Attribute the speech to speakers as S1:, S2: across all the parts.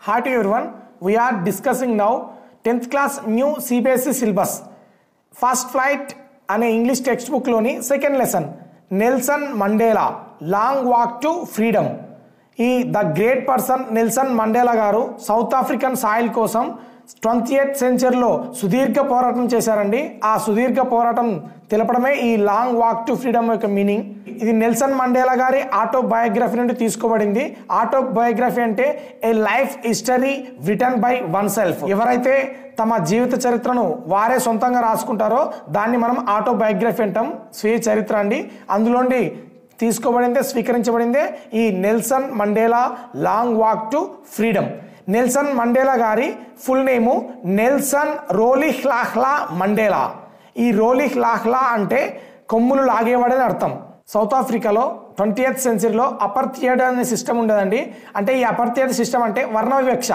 S1: Hi to everyone. We are discussing now 10th class new CBSE syllabus. First flight అనే English textbook లోని second lesson Nelson Mandela long walk to freedom. ఈ the great person Nelson Mandela గారు South African soil కోసం 20th సెంచరీలో సుదీర్ఘ పోరాటం చేశారండి. ఆ సుదీర్ఘ పోరాటం తెలపడమే ఈ లాంగ్ వాక్ టు ఫ్రీడమ్ యొక్క మీనింగ్. ఇది నెల్సన్ మండేలా గారి ఆటోబయోగ్రఫీ నుండి తీసుకోబడింది. ఆటోబయోగ్రఫీ అంటే a life history written by oneself. ఎవరైతే తమ జీవిత చరిత్రను వారే సొంతంగా రాసుకుంటారో దాన్ని మనం ఆటోబయోగ్రఫీ అంటాం. స్వీయ చరిత్ర అండి. అందులోండి తీసుకోబడిందే, స్వీకరించబడిందే ఈ Nelson Mandela long walk to freedom. Nelson Mandela గారి full name Nelson Rolihlahla Mandela. ఈ రోలిహ్లాహ్లా అంటే కొమ్ములు లాగేవాడని అర్థం. సౌత్ ఆఫ్రికాలో 20th సెంచరీలో అపర్థియడ్ అనే సిస్టమ్ ఉండేదండి. అంటే ఈ అపర్థియడ్ సిస్టమ్ అంటే వర్ణ వివక్ష.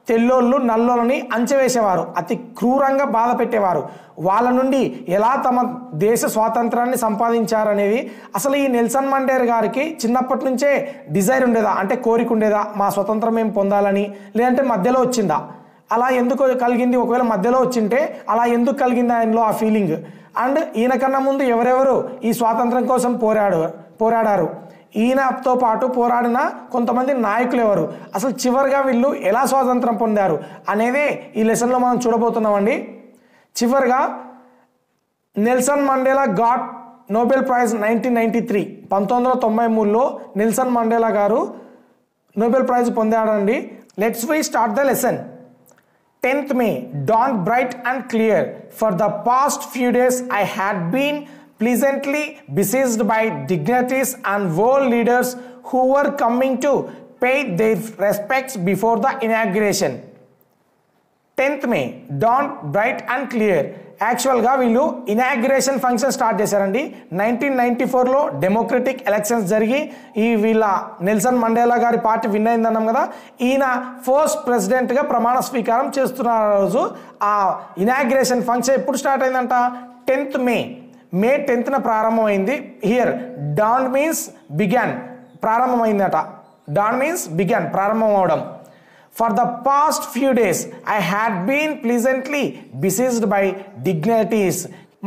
S1: తెల్లోళ్ళు నల్లోళ్ళని అంచవేసేవారు, అతి క్రూరంగా బాధ పెట్టేవారు. వాళ్ళ నుండి ఎలా తమ దేశ స్వాతంత్రాన్ని సంపాదించారనేది అసలు ఈ నెల్సన్ మండేలా గారికి చిన్నప్పటి నుంచే డిజైర్ ఉండేదా, అంటే కోరిక ఉండేదా మా స్వతంత్రం ఏం పొందాలని, లేదంటే మధ్యలో వచ్చిందా, అలా ఎందుకు కలిగింది, ఒకవేళ మధ్యలో వచ్చింటే అలా ఎందుకు కలిగింది ఆయనలో ఆ ఫీలింగ్. అండ్ ఈయనకన్నా ముందు ఎవరెవరు ఈ స్వాతంత్రం కోసం పోరాడారు, ఈయనతో పాటు పోరాడిన కొంతమంది నాయకులు ఎవరు, అసలు చివరిగా వీళ్ళు ఎలా స్వాతంత్రం పొందారు అనేదే ఈ లెసన్లో మనం చూడబోతున్నామండి. చివరిగా Nelson Mandela got Nobel prize 1993 1993లో నెల్సన్ మండేలా గారు నోబెల్ ప్రైజ్ పొందాడండి. Let's we start the lesson. 10th May dawned bright and clear. For the past few days I had been pleasantly besieged by dignitaries and world leaders who were coming to pay their respects before the inauguration. 10th May dawned bright and clear. యాక్చువల్గా వీళ్ళు inauguration function start చేశారండి. 1994లో democratic elections జరిగి ఈ వీళ్ళ Nelson Mandela గారి party win అయిందన్నాం కదా. ఈయన first ప్రెసిడెంట్గా ప్రమాణ స్వీకారం చేస్తున్న రోజు ఆ ఇనాగ్రేషన్ ఫంక్షన్ ఎప్పుడు స్టార్ట్ అయిందంట? 10th May 10th ప్రారంభమైంది. హియర్ డాన్ మీన్స్ బిగాన్, ప్రారంభమైందట. డాన్ మీన్స్ బిగాన్, ప్రారంభం అవడం. For the past few days I had been pleasantly besieged by dignitaries.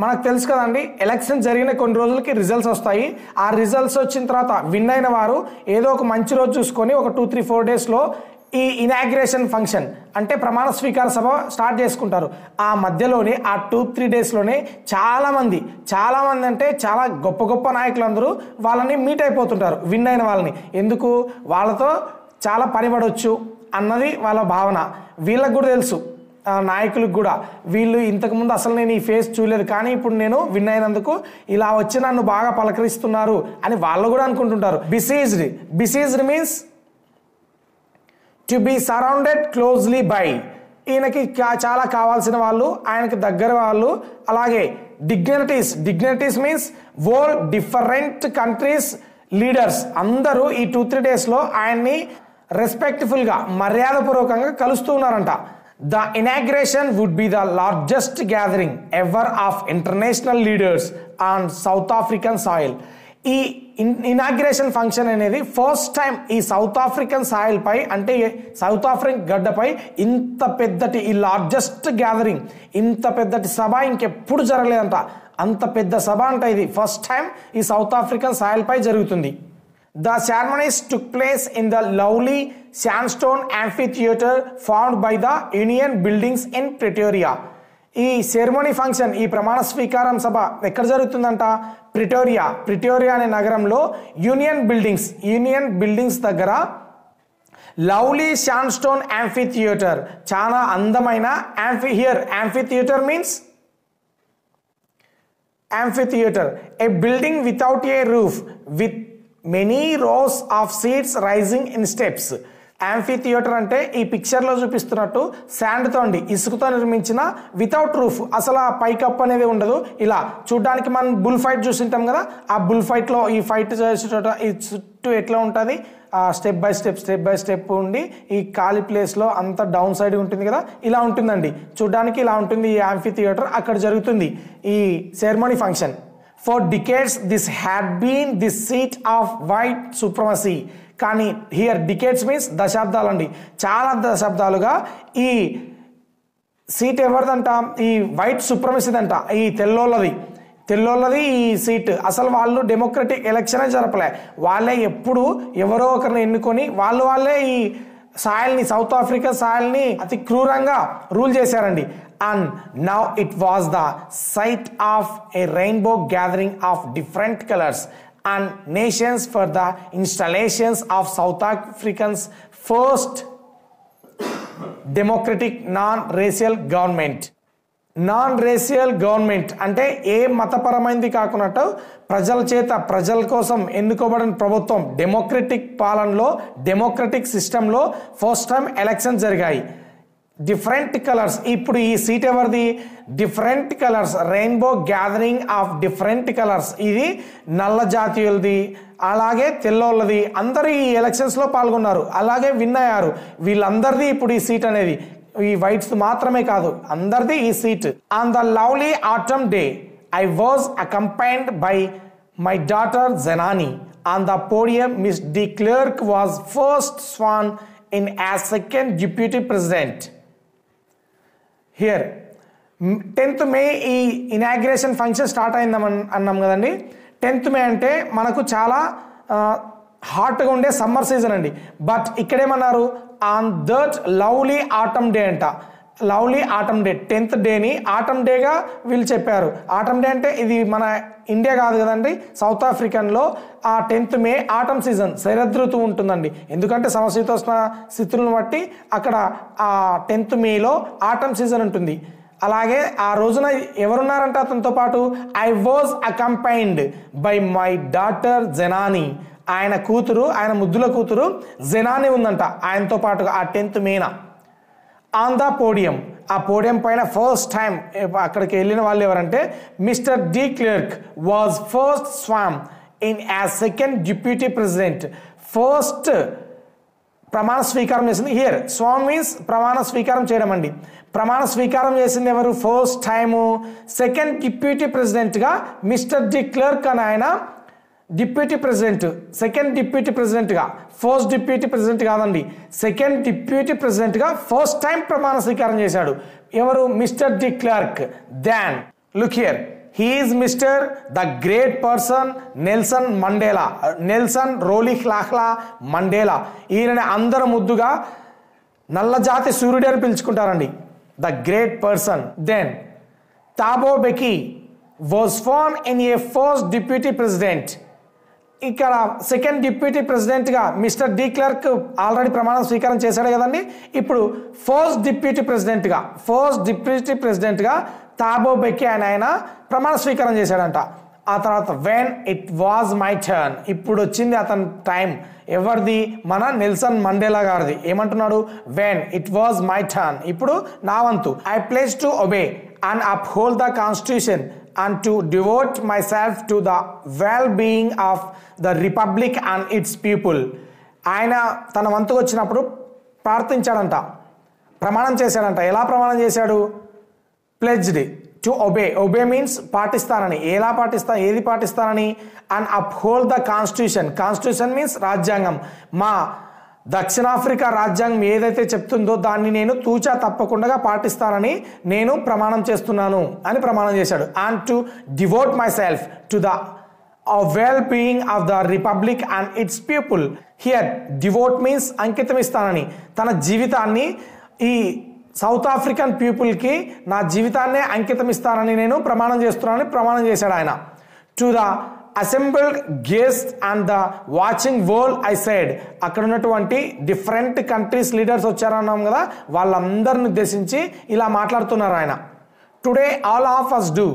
S1: మనకు తెలుసు కదండి, ఎలక్షన్ జరిగిన కొన్ని రోజులకి రిజల్ట్స్ వస్తాయి. ఆ రిజల్ట్స్ వచ్చిన తర్వాత విన్ అయిన వారు ఏదో ఒక మంచి రోజు చూసుకొని ఒక 2-3-4 డేస్లో ఈ ఇనాగ్రేషన్ ఫంక్షన్ అంటే ప్రమాణ స్వీకార సభ స్టార్ట్ చేసుకుంటారు. ఆ మధ్యలోనే ఆ 2-3 డేస్లోనే చాలామంది అంటే చాలా గొప్ప గొప్ప నాయకులందరూ వాళ్ళని మీట్ అయిపోతుంటారు, విన్ అయిన వాళ్ళని. ఎందుకు? వాళ్ళతో చాలా పనిపడవచ్చు అన్నది వాళ్ళ భావన. వీళ్ళకు కూడా తెలుసు, నాయకులకు కూడా, వీళ్ళు ఇంతకుముందు అసలు నేను ఈ ఫేస్ చూడలేదు, కానీ ఇప్పుడు నేను విన్ అయినందుకు ఇలా వచ్చి నన్ను బాగా పలకరిస్తున్నారు అని వాళ్ళు కూడా అనుకుంటుంటారు. Besieged means to be surrounded closely by. ఈయనకి చాలా కావాల్సిన వాళ్ళు, ఆయనకి దగ్గర వాళ్ళు. అలాగే dignities means world different countries leaders అందరూ ఈ 2-3 డేస్లో ఆయన్ని రెస్పెక్ట్ఫుల్గా, మర్యాదపూర్వకంగా కలుస్తూ ఉన్నారంట. The inauguration would be the largest gathering ever of international leaders on South African soil. ఈ ఇనాగ్రేషన్ ఫంక్షన్ అనేది ఫస్ట్ టైం ఈ సౌత్ ఆఫ్రికన్ సాయిల్ పై, అంటే సౌత్ ఆఫ్రికన్ గడ్డపై ఇంత పెద్దటి ఈ లార్జెస్ట్ గ్యాదరింగ్, ఇంత పెద్దటి సభ ఇంకెప్పుడు జరగలేదంట. అంత పెద్ద సభ అంట ఇది. ఫస్ట్ టైం ఈ సౌత్ ఆఫ్రికన్ సాయిల్ పై జరుగుతుంది. The ceremonies took place in the lovely sandstone amphitheater formed by the Union Buildings in Pretoria. ఈ సెరమోనీ ఫంక్షన్, ఈ ప్రమాణ స్వీకారం సభ ఎక్కడ జరుగుతుందంట? ప్రిటోరియా అనే నగరంలో యూనియన్ బిల్డింగ్స్ దగ్గర లవ్లీ శాండ్స్టోన్ యాంఫీథియేటర్, చాలా అందమైన amphitheatre means amphitheatre, A building without a roof with many rows of seats rising in steps. Amphitheatre అంటే ఈ పిక్చర్లో చూపిస్తున్నట్టు శాండ్తో అండి, ఇసుకతో నిర్మించిన, వితౌట్ రూఫ్, అసలు ఆ పైకప్పు అనేది ఉండదు. ఇలా చూడడానికి మనం బుల్ ఫైట్ చూసింటాం కదా, ఆ బుల్ ఫైట్లో ఈ ఫైట్ చేసేట ఈ చుట్టూ ఎట్లా ఉంటుంది, స్టెప్ బై స్టెప్ ఉండి ఈ ఖాళీ ప్లేస్లో అంత డౌన్ సైడ్ ఉంటుంది కదా, ఇలా ఉంటుందండి. చూడడానికి ఇలా ఉంటుంది ఈ యాంఫీథియేటర్. అక్కడ జరుగుతుంది ఈ ceremony function. For decades this had been the seat of white supremacy. కానీ హియర్ డికేట్స్ మీన్స్ దశాబ్దాలండి, చాలా దశాబ్దాలుగా ఈ సీట్ ఎవరిదంట, ఈ వైట్ సుప్రమసీదంట, ఈ తెల్లోళ్ళది ఈ సీట్. అసలు వాళ్ళు డెమోక్రటిక్ ఎలక్షనే జరపలే, వాళ్ళే ఎప్పుడు ఎవరో ఒకరిని ఎన్నుకొని వాళ్ళే ఈ సాయిల్ని, సౌత్ ఆఫ్రికా సాయిల్ని అతి క్రూరంగా రూల్ చేశారండి. And now it was the site of a rainbow gathering of different colors and nations for the installations of South Africans first democratic non-racial government. Non-racial government అంటే ఏ మతపరమైనది కాకున్నట్టు ప్రజల కోసం ఎన్నుకోబడిన ప్రభుత్వం, డెమోక్రటిక్ పాలనలో, democratic సిస్టంలో ఫస్ట్ టైం ఎలక్షన్ జరిగాయి. Different colours, ఇప్పుడు ఈ సీట్ ఎవరిది, different colours, rainbow gathering of different colours. ఇది నల్ల జాతీయులది అలాగే తెల్లోళ్ళది, అందరూ ఈ ఎలక్షన్స్లో పాల్గొన్నారు, అలాగే విన్ అయ్యారు. వీళ్ళందరిది ఇప్పుడు ఈ సీట్ అనేది, ఈ వైట్స్ మాత్రమే కాదు, అందరిది ఈ seat. On the lovely autumn day I was accompanied by my daughter Zenani. On the podium Miss de Klerk was first sworn in as second deputy president. Here 10th May ఈ inauguration function start అయిందామని అన్నాం కదండి. 10th మే అంటే మనకు చాలా హాట్గా ఉండే summer season అండి. But ఇక్కడేమన్నారు, on that lovely autumn day అంట. లవ్లీ ఆటమ్ డే, 10th డేని ఆటమ్ డేగా వీళ్ళు చెప్పారు. ఆటమ్ డే అంటే ఇది మన ఇండియా కాదు కదండి, సౌత్ ఆఫ్రికన్లో ఆ 10th మే ఆటమ్ సీజన్, శరదృతువు ఉంటుందండి. ఎందుకంటే సమశీతోష్ణ స్థితులను బట్టి అక్కడ ఆ 10th మేలో ఆటమ్ సీజన్ ఉంటుంది. అలాగే ఆ రోజున ఎవరున్నారంట అతనితో పాటు, I was accompanied by my daughter Zenani. ఆయన కూతురు, ఆయన ముద్దుల కూతురు జెనాని ఉందంట ఆయనతో పాటుగా ఆ 10th మేన. ఆన్ ద పోడియం, ఆ పోడియం పైన ఫస్ట్ టైం అక్కడికి వెళ్ళిన వాళ్ళు ఎవరంటే mister de Klerk was first sworn in as second deputy president. First ప్రమాణ స్వీకారం చేసింది. హియర్ స్వామ్ మీన్స్ ప్రమాణ స్వీకారం చేయడం అండి. ప్రమాణ స్వీకారం చేసింది ఎవరు, ఫస్ట్ టైము సెకండ్ డిప్యూటీ ప్రెసిడెంట్గా మిస్టర్ డి క్లర్క్ అని ఆయన డిప్యూటీ ప్రెసిడెంట్, సెకండ్ డిప్యూటీ ప్రెసిడెంట్గా, ఫస్ట్ డిప్యూటీ ప్రెసిడెంట్ కాదండి, సెకండ్ డిప్యూటీ ప్రెసిడెంట్గా ఫస్ట్ టైం ప్రమాణ స్వీకారం చేశాడు. ఎవరు, Mr de Klerk. Then look here, he is Mr the great person Nelson Mandela, Nelson Rolihlahla Mandela. ఈయనని అందరూ ముద్దుగా నల్ల జాతి సూర్యుడు అని పిలుచుకుంటారండి, the great person. Then Thabo Mbeki was form in a first deputy president. ఇక్కడ సెకండ్ డిప్యూటీ ప్రెసిడెంట్గా మిస్టర్ డి క్లర్క్ ఆల్రెడీ ప్రమాణ స్వీకారం చేశాడు కదండి. ఇప్పుడు ఫస్ట్ డిప్యూటీ ప్రెసిడెంట్గా థాబో బెకీ ఆయన ప్రమాణ స్వీకారం చేశాడంట. ఆ తర్వాత when it was my turn, ఇప్పుడు వచ్చింది అతని టైం. ఎవరిది, మన నెల్సన్ మండేలా గారిది. ఏమంటున్నాడు, when it was my turn, ఇప్పుడు నా వంతు. I place to obey and uphold the constitution and to devote myself to the well-being of the republic and its people. ఆయన తన వంతుకు వచ్చినప్పుడు ప్రార్థించాడంట, ప్రమాణం చేశాడంట. ఎలా ప్రమాణం చేశాడు, pledged to obey, obey means పాటిస్తానని, ఏది పాటిస్తానని, and uphold the constitution, constitution means రాజ్యాంగం, మా దక్షిణాఫ్రికా రాజ్యాంగం ఏదైతే చెప్తుందో దాన్ని నేను తూచా తప్పకుండా పాటిస్తానని నేను ప్రమాణం చేస్తున్నాను అని ప్రమాణం చేశాడు. And to devout my self to the well being of the republic and it's people. Here devout means అంకితం ఇస్తానని, తన జీవితాన్ని ఈ సౌత్ ఆఫ్రికన్ పీపుల్కి నా జీవితాన్నే అంకితం ఇస్తానని నేను ప్రమాణం చేస్తున్నానని ప్రమాణం చేశాడు ఆయన. To the assembled guests and the watching world I said, అక్కడ ఉన్నటువంటి డిఫరెంట్ కంట్రీస్ లీడర్స్ వచ్చారన్నాం కదా, వాళ్ళందరిని ఉద్దేశించి ఇలా మాట్లాడుతున్నారు ఆయన. Today all of us do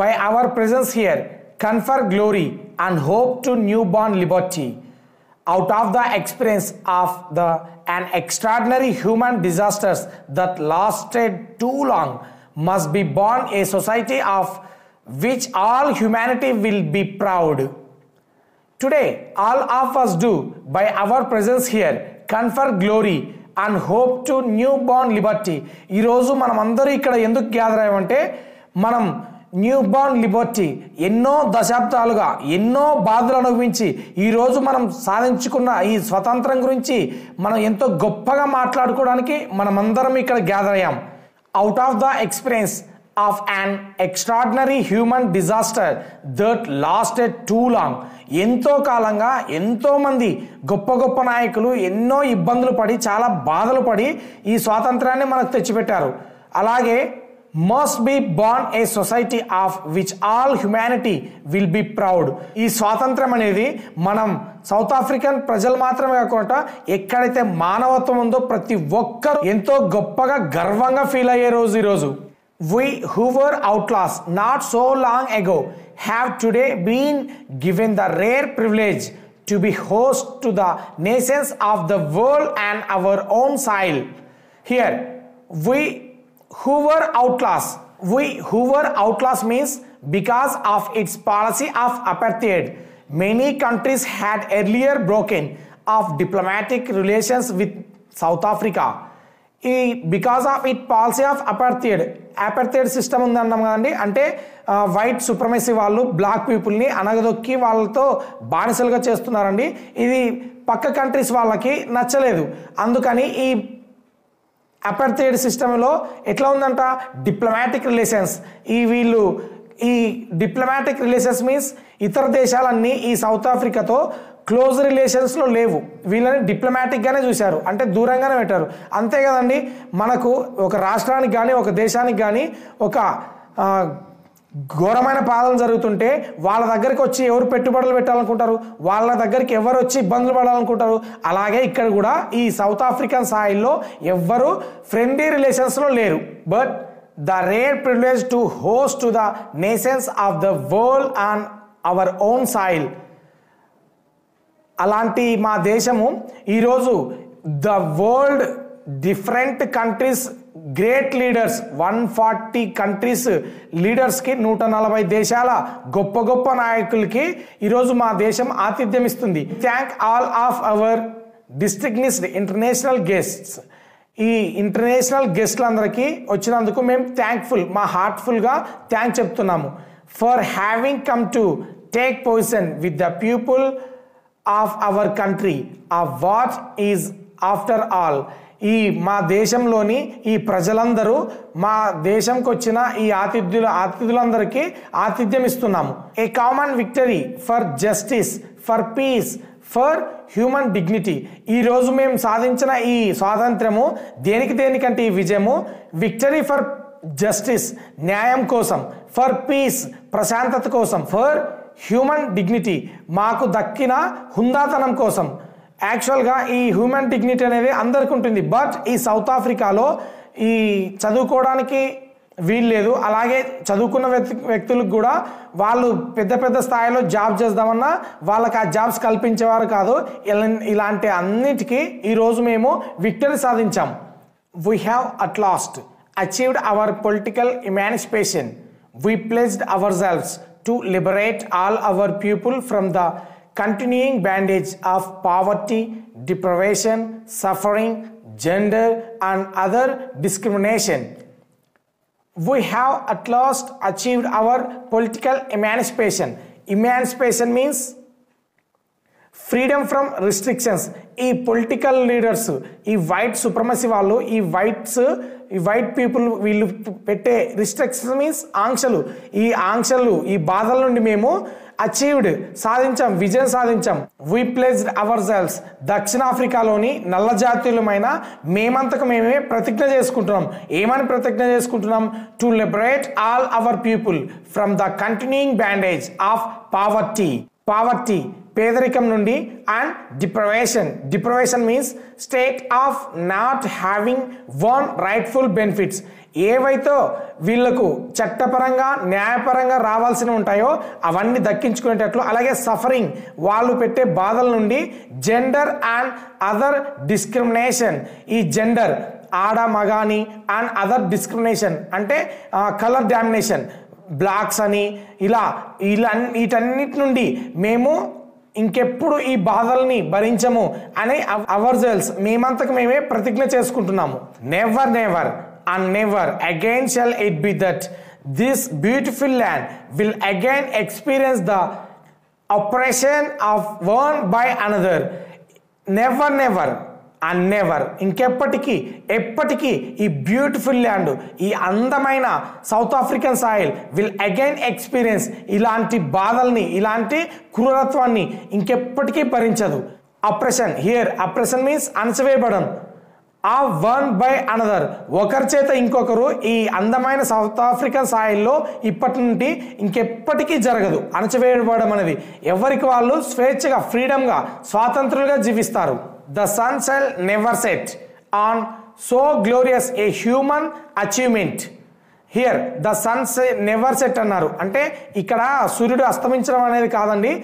S1: by our presence here confer glory and hope to newborn liberty out of the experience of an extraordinary human disasters that lasted too long must be born a society of which all humanity will be proud. Today all of us do by our presence here confer glory and hope to newborn liberty. ఈరోజు మనం అందరూ ఇక్కడ ఎందుకు gather అయ్యామంటే మనం new born Liberty ఎన్నో దశాబ్దాలుగా ఎన్నో బాధలు అనుభవించి ఈరోజు మనం సాధించుకున్న ఈ స్వతంత్రం గురించి మనం ఎంతో గొప్పగా మాట్లాడుకోవడానికి మనమందరం ఇక్కడ గ్యాదర్ అయ్యాం. Out of the experience of an extraordinary human disaster that lasted too long. ఎంతో కాలంగా ఎంతో మంది గొప్ప గొప్ప నాయకులు ఎన్నో ఇబ్బందులు పడి చాలా బాధలు పడి ఈ స్వాతంత్రాన్ని మనకు తెచ్చిపెట్టారు. అలాగే must be born a society of which all humanity will be proud. ఈ స్వాతంత్రం అనేది మనం సౌత్ ఆఫ్రికన్ ప్రజలు మాత్రమే కాకుండా ఎక్కడైతే మానవత్వం ఉందో ప్రతి ఒక్కరూ ఎంతో గొప్పగా గర్వంగా ఫీల్ అయ్యే రోజు ఈరోజు. We who were outlaws not so long ago have today been given the rare privilege to be host to the nations of the world and our own soil. Here, we who were outlaws means because of its policy of apartheid. Many countries had earlier broken off diplomatic relations with South Africa. ఈ because of it policy of apartheid system ఉందన్నాం కదండి. అంటే white supremacy వాళ్ళు black పీపుల్ని అనగదొక్కి వాళ్ళతో బానిసలుగా చేస్తున్నారండి. ఇది పక్క కంట్రీస్ వాళ్ళకి నచ్చలేదు. అందుకని ఈ అపార్థైడ్ సిస్టంలో ఎట్లా ఉందంట, డిప్లొమాటిక్ రిలేషన్స్. ఈ డిప్లొమాటిక్ రిలేషన్స్ మీన్స్ ఇతర దేశాలన్నీ ఈ సౌత్ ఆఫ్రికాతో క్లోజ్ రిలేషన్స్లో లేవు. వీళ్ళని డిప్లొమాటిక్గానే చూశారు, అంటే దూరంగానే పెట్టారు. అంతే కదండి, మనకు ఒక రాష్ట్రానికి కానీ ఒక దేశానికి కానీ ఒక ఘోరమైన పాలన జరుగుతుంటే వాళ్ళ దగ్గరికి వచ్చి ఎవరు పెట్టుబడులు పెట్టాలనుకుంటారు, వాళ్ళ దగ్గరికి ఎవరు వచ్చి ఇబ్బందులు పడాలనుకుంటారు. అలాగే ఇక్కడ కూడా ఈ సౌత్ ఆఫ్రికన్ సాయిల్లో ఎవ్వరు ఫ్రెండ్లీ రిలేషన్స్లో లేరు. But the rare privilege to host to the nations of the world on our own soil. అలాంటి మా దేశము ఈరోజు the world different countries great leaders 140 countries లీడర్స్కి 140 దేశాల గొప్ప గొప్ప నాయకులకి ఈరోజు మా దేశం ఆతిథ్యం ఇస్తుంది. Thank all of our distinguished international guests. ఈ ఇంటర్నేషనల్ గెస్ట్లందరికీ వచ్చినందుకు మేము థ్యాంక్ఫుల్, మా హార్ట్ఫుల్గా థ్యాంక్ చెప్తున్నాము. For having come to take position with the people of our country of what is after all. ఈ మా దేశంలోని ఈ ప్రజలందరూ మా దేశంకి వచ్చిన ఈ అతిథులందరికీ ఆతిథ్యం ఇస్తున్నాము. A common victory for justice, for piece, for human dignity. ఈరోజు మేము సాధించిన ఈ స్వాతంత్రము దేనికంటే ఈ విజయము విక్టరీ ఫర్ జస్టిస్ న్యాయం కోసం, ఫర్ పీస్ ప్రశాంతత కోసం, ఫర్ హ్యూమన్ డిగ్నిటీ మాకు దక్కిన హుందాతనం కోసం. యాక్చువల్గా ఈ హ్యూమన్ డిగ్నిటీ అనేది అందరికీ ఉంటుంది, బట్ ఈ సౌత్ ఆఫ్రికాలో ఈ చదువుకోవడానికి వీల్లేదు. అలాగే చదువుకున్న వ్యక్తులకు కూడా వాళ్ళు పెద్ద పెద్ద స్థాయిలో జాబ్ చేద్దామన్నా వాళ్ళకి ఆ జాబ్స్ కల్పించేవారు కాదు. ఇలాంటి అన్నిటికీ ఈరోజు మేము విక్టరీ సాధించాం. We have at last achieved our political emancipation. We pledged ourselves to liberate all our people from the continuing bandage of poverty, deprivation, suffering, gender and other discrimination. We have at last achieved our political emancipation. Emancipation means freedom from restrictions. ఈ political leaders, ఈ white supremacy వాళ్ళు, ఈ white people వీళ్ళు పెట్టే restrictions means ఆంక్షలు. ఈ బాధల నుండి మేము అచీవ్డ్ సాధించాం, విజయం సాధించాం. We pledged ourselves. దక్షిణాఫ్రికాలోని నల్ల జాతీయులమైన మేమంతకు మేమే ప్రతిజ్ఞ చేసుకుంటున్నాం. ఏమని ప్రతిజ్ఞ చేసుకుంటున్నాం? To liberate all our people from the continuing bandage of poverty పేదరికం నుండి, and deprivation means state of not having one rightful benefits. ఏవైతే వీళ్లకు చట్టపరంగా న్యాయపరంగా రావాల్సి ఉంటాయో అవన్నీ దక్కించుకునేటట్లు. అలాగే సఫరింగ్, వాళ్ళు పెట్టే బాధల నుండి. Gender and other discrimination. ఈ జెండర్ ఆడ మగాని అండ్ అదర్ డిస్క్రిమినేషన్ అంటే కలర్ డామినేషన్, బ్లాక్స్ అని ఇలా వీటన్నిటి నుండి మేము ఇంకెప్పుడు ఈ బాధల్ని భరించము అని అవర్ సెల్వ్స్ మేమంతకు మేమే ప్రతిజ్ఞ చేసుకుంటున్నాము. Never and never again shall it be that this beautiful land will again experience the oppression of one by another. Never, never and never. ఇంకెప్పటికీ ఎప్పటికీ ఈ బ్యూటిఫుల్ ల్యాండ్, ఈ అందమైన South African soil will again experience ఇలాంటి బాధల్ని, ఇలాంటి క్రూరత్వాన్ని ఇంకెప్పటికీ భరించదు. అప్రెషన్, హియర్ అప్రెషన్ మీన్స్ అణచివేయబడం. ఆ వన్ బై అనదర్, ఒకరి చేత ఇంకొకరు ఈ అందమైన సౌత్ ఆఫ్రికన్ సాయిల్లో ఇప్పటి నుండి ఇంకెప్పటికీ జరగదు. అణచివేయబడడం అనేది ఎవరికి వాళ్ళు స్వేచ్ఛగా, ఫ్రీడమ్గా, స్వాతంత్రులుగా జీవిస్తారు. The sun shall never set on so glorious a human achievement. Here the sun never set అన్నారు అంటే ఇక్కడ సూర్యుడు అస్తమించడం అనేది కాదండి,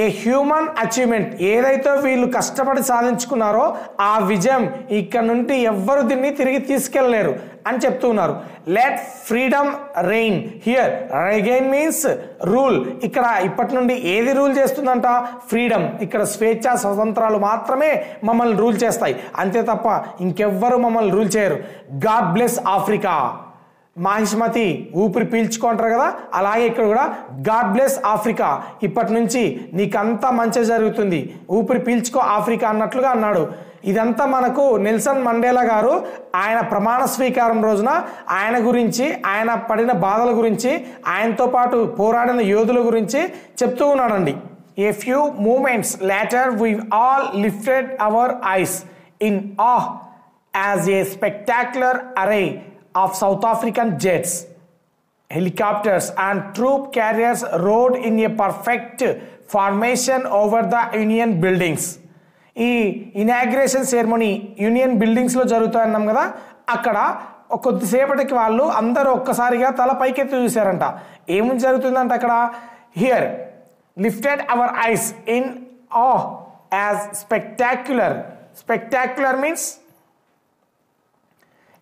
S1: ఏ హ్యూమన్ అచీవ్మెంట్. ఏదైతే వీళ్ళు కష్టపడి సాధించుకున్నారో ఆ విజయం ఇక్కడ నుండి ఎవ్వరు దీన్ని తిరిగి తీసుకెళ్ళలేరు అని చెప్తున్నారు. Let freedom reign. Here regain means rule. ఇక్కడ ఇప్పటి నుండి ఏది రూల్ చేస్తుందంట? ఫ్రీడమ్. ఇక్కడ స్వేచ్ఛ, స్వతంత్రాలు మాత్రమే మమ్మల్ని రూల్ చేస్తాయి, అంతే తప్ప ఇంకెవ్వరు మమ్మల్ని రూల్ చేయరు. God bless Africa. మాహిష్మతి ఊపిరి పీల్చుకుంటారు కదా, అలాగే ఇక్కడ కూడా గాడ్ బ్లెస్ ఆఫ్రికా. ఇప్పటి నుంచి నీకంతా మంచి జరుగుతుంది, ఊపిరి పీల్చుకో ఆఫ్రికా అన్నట్లుగా అన్నాడు. ఇదంతా మనకు నెల్సన్ మండేలా గారు ఆయన ప్రమాణ స్వీకారం రోజున ఆయన గురించి, ఆయన పడిన బాధల గురించి, ఆయనతో పాటు పోరాడిన యోధుల గురించి చెప్తూ ఉన్నాడండి. A few moments later we all lifted our eyes in awe as a spectacular array of South African jets, helicopters and troop carriers rode in a perfect formation over the Union buildings. ఈ inauguration ceremony union బిల్డింగ్స్లో జరుగుతాయన్నాం కదా, అక్కడ కొద్దిసేపటికి వాళ్ళు అందరూ ఒక్కసారిగా తల పైకెత్తి చూశారంట. ఏమి జరుగుతుందంట అక్కడ? Here lifted our eyes in a as spectacular. Spectacular means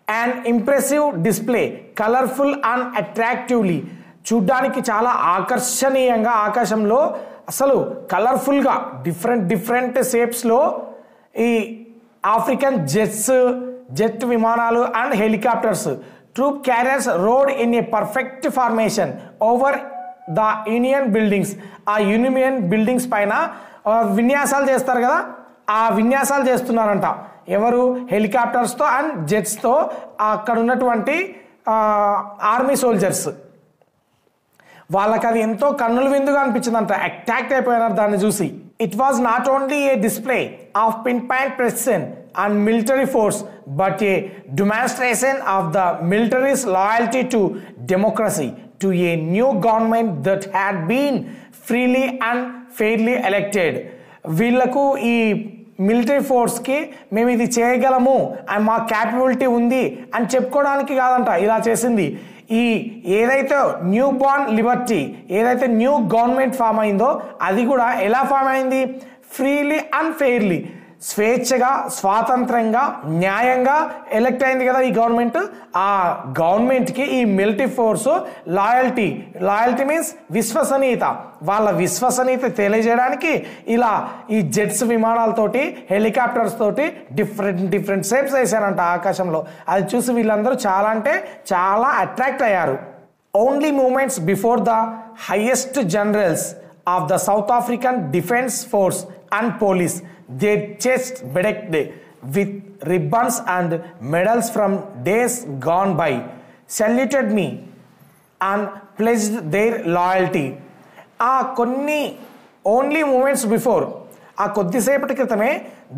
S1: an impressive display, colorful and attractively. చూడ్డానికి చాలా ఆకర్షణీయంగా ఆకాశంలో అసలు కలర్ఫుల్గా డిఫరెంట్ షేప్స్లో ఈ ఆఫ్రికన్ జెట్ విమానాలు and helicopters, troop carriers rode in a perfect formation over the Union Buildings. ఆ యూనియన్ బిల్డింగ్స్ పైన విన్యాసాలు చేస్తారు కదా, ఆ విన్యాసాలు చేస్తున్నారంట. ఎవరు? హెలికాప్టర్స్తో అండ్ జెట్స్తో అక్కడ ఉన్నటువంటి ఆర్మీ సోల్జర్స్. వాళ్ళకి అది ఎంతో కన్నుల విందుగా అనిపించిందంట, అట్రాక్ట్ అయిపోయినారు దాన్ని చూసి. It was not only a display of pinpoint precision and military force but a demonstration of the military's loyalty to democracy to a new government that had been freely and fairly elected. వీళ్లకు ఈ military ఫోర్స్కి మేము ఇది చేయగలము and మా capability ఉంది అని చెప్పుకోవడానికి కాదంట ఇలా చేసింది. ఈ ఏదైతే న్యూ బార్న్ లిబర్టీ, ఏదైతే న్యూ గవర్నమెంట్ ఫామ్ అయిందో అది కూడా ఎలా ఫామ్ అయింది? ఫ్రీలీ అండ్ ఫెయిర్లీ, స్వేచ్ఛగా, స్వాతంత్రంగా, న్యాయంగా ఎలక్ట్ అయింది కదా ఈ గవర్నమెంట్. ఆ గవర్నమెంట్కి ఈ మిలిటరీ ఫోర్సు లాయల్టీ మీన్స్ విశ్వసనీయత, వాళ్ళ విశ్వసనీయత తెలియజేయడానికి ఇలా ఈ జెట్స్ విమానాలతోటి, హెలికాప్టర్స్ తోటి డిఫరెంట్ షేప్స్ వేసారంట ఆకాశంలో. అది చూసి వీళ్ళందరూ చాలా అంటే చాలా అట్రాక్ట్ అయ్యారు. Only moments before the highest generals of the South African defence force and police, their chests bedecked with ribbons and medals from days gone by, saluted me and pledged their loyalty. ఆ కొన్ని only moments before, ఆ కొద్దిసేపటి క్రితమే